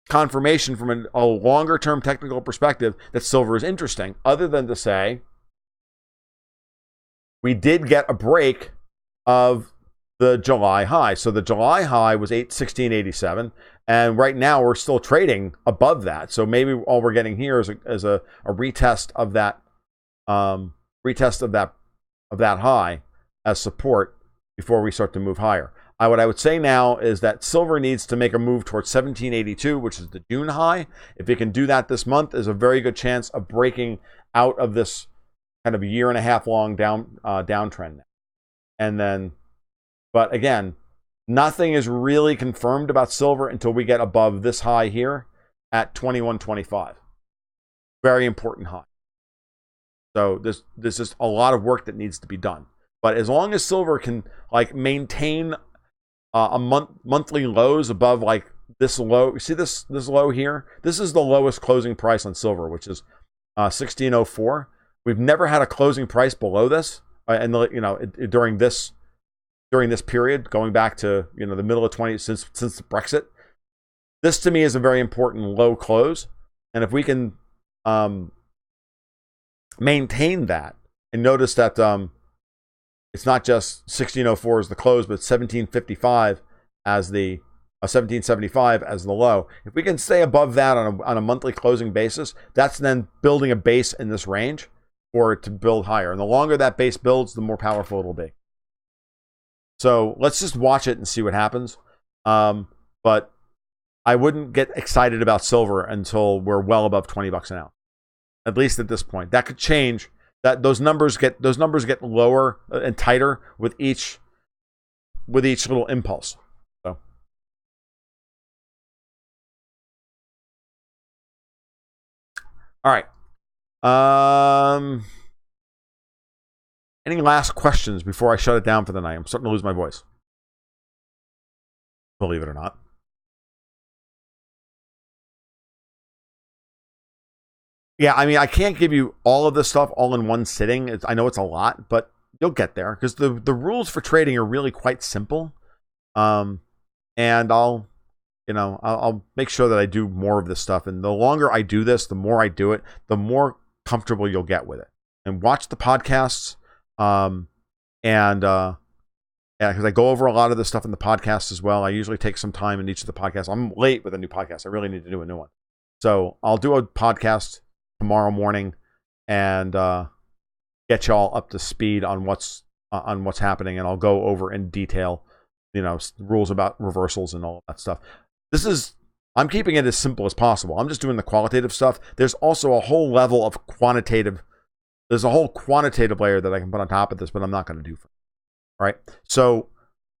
confirmation from a longer-term technical perspective that silver is interesting, other than to say we did get a break of the July high. So the July high was 1687, and right now we're still trading above that. So maybe all we're getting here is a retest of that high as support before we start to move higher. What I would say now is that silver needs to make a move towards 1782, which is the June high. If it can do that this month, there's a very good chance of breaking out of this kind of 1.5 year long downtrend. And then, but again, nothing is really confirmed about silver until we get above this high here at 2125. Very important high. So there's just a lot of work that needs to be done. But as long as silver can maintain monthly lows above this low, see this low here? This is the lowest closing price on silver, which is 1604. We've never had a closing price below this, and during this period, going back to the middle of since Brexit. This to me is a very important low close, and if we can maintain that, and notice that it's not just 1604 as the close, but 1755 as the 1775 as the low. If we can stay above that on a monthly closing basis, that's then building a base in this range for it to build higher. And the longer that base builds, the more powerful it'll be. So let's just watch it and see what happens. But I wouldn't get excited about silver until we're well above $20 an ounce, at least at this point. That could change. That those numbers get lower and tighter with each little impulse. So, all right. Any last questions before I shut it down for the night? I'm starting to lose my voice, believe it or not. Yeah, I mean, I can't give you all of this stuff all in one sitting. I know it's a lot, but you'll get there because the rules for trading are really quite simple. And I'll make sure that I do more of this stuff. And the longer I do this, the more I do it, the more comfortable you'll get with it. And watch the podcasts. And yeah, because I go over a lot of this stuff in the podcast as well. I usually take some time in each of the podcasts. I'm late with a new podcast. I really need to do a new one. So I'll do a podcast tomorrow morning and get y'all up to speed on what's happening, and I'll go over in detail, rules about reversals and all of that stuff. I'm keeping it as simple as possible. I'm just doing the qualitative stuff. There's also a whole level of quantitative. There's a whole quantitative layer that I can put on top of this, but I'm not going to do. All right. So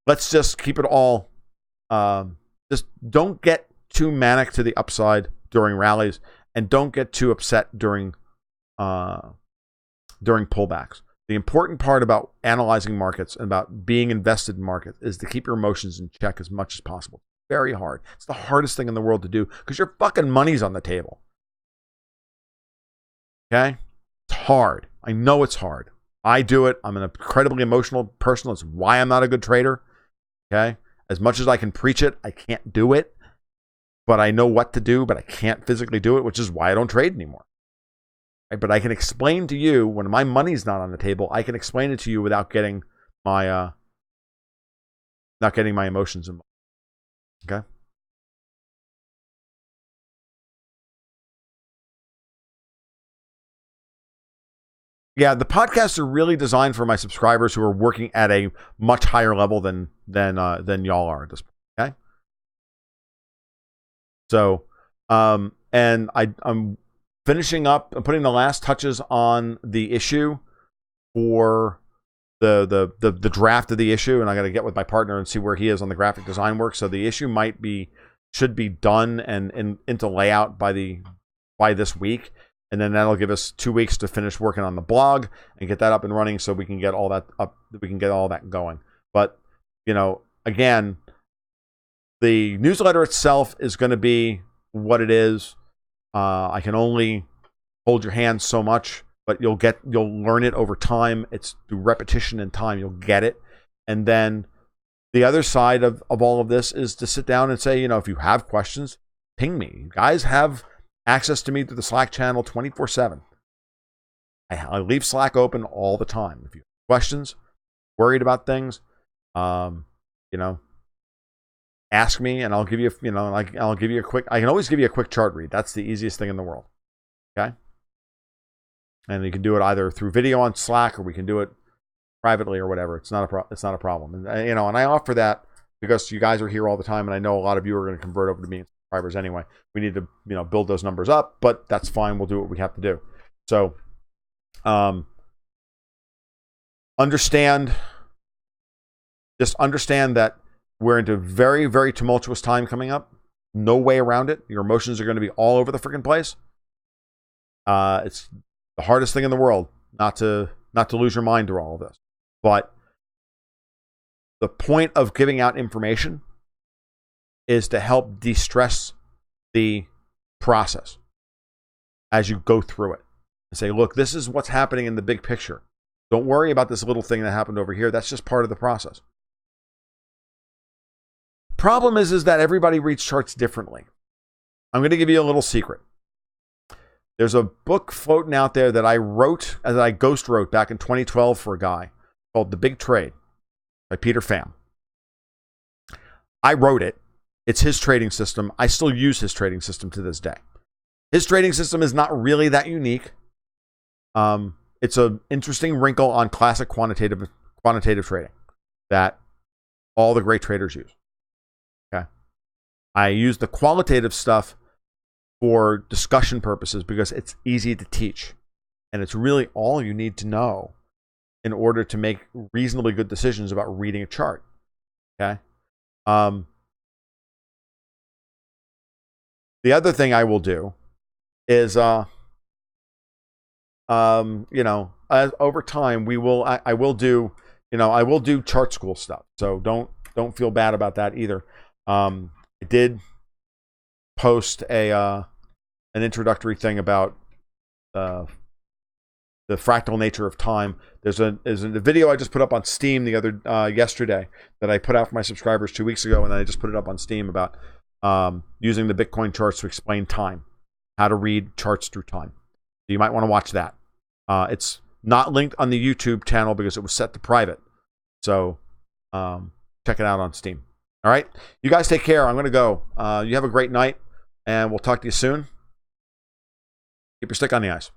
let's just keep it all. Just don't get too manic to the upside during rallies, and don't get too upset during pullbacks. The important part about analyzing markets and about being invested in markets is to keep your emotions in check as much as possible. Very hard. It's the hardest thing in the world to do because your fucking money's on the table. Okay? It's hard. I know it's hard. I do it. I'm an incredibly emotional person. That's why I'm not a good trader. Okay? As much as I can preach it, I can't do it. But I know what to do, but I can't physically do it, which is why I don't trade anymore. Right? But I can explain to you when my money's not on the table. I can explain it to you without getting my emotions involved. Okay. Yeah, the podcasts are really designed for my subscribers who are working at a much higher level than y'all are at this point. Okay. So, and I'm finishing up. I'm putting the last touches on the issue for the draft of the issue, and I got to get with my partner and see where he is on the graphic design work. So the issue should be done and into layout by this week, and then that'll give us 2 weeks to finish working on the blog and get that up and running, so we can get all that up. We can get all that going. But again, the newsletter itself is going to be what it is. I can only hold your hand so much, but you'll learn it over time. It's through repetition and time. You'll get it. And then the other side of all of this is to sit down and say, if you have questions, ping me. You guys have access to me through the Slack channel 24/7. I leave Slack open all the time. If you have questions, worried about things, ask me, and I'll give you, I'll give you a quick. I can always give you a quick chart read. That's the easiest thing in the world. Okay. And you can do it either through video on Slack, or we can do it privately or whatever. It's not a problem. And and I offer that because you guys are here all the time, and I know a lot of you are going to convert over to being subscribers anyway. We need to build those numbers up, but that's fine. We'll do what we have to do. So, understand that we're into very, very tumultuous time coming up. No way around it. Your emotions are going to be all over the freaking place. It's the hardest thing in the world not to lose your mind through all of this. But the point of giving out information is to help de-stress the process as you go through it. And say, look, this is what's happening in the big picture. Don't worry about this little thing that happened over here. That's just part of the process. Problem is that everybody reads charts differently. I'm going to give you a little secret. There's a book floating out there that I ghost wrote back in 2012 for a guy called The Big Trade by Peter Pham. I wrote it. It's his trading system. I still use his trading system to this day. His trading system is not really that unique. It's an interesting wrinkle on classic quantitative trading that all the great traders use. Okay. I use the qualitative stuff for discussion purposes because it's easy to teach, and it's really all you need to know in order to make reasonably good decisions about reading a chart. Okay. The other thing I will do is, over time I will do chart school stuff. So don't feel bad about that either. I did post an introductory thing about the fractal nature of time. There's a video I just put up on Steam yesterday that I put out for my subscribers 2 weeks ago, and then I just put it up on Steam about using the Bitcoin charts to explain time, how to read charts through time. So you might want to watch that. It's not linked on the YouTube channel because it was set to private. So check it out on Steam. All right. You guys take care. I'm going to go. You have a great night, and we'll talk to you soon. Keep your stick on the ice.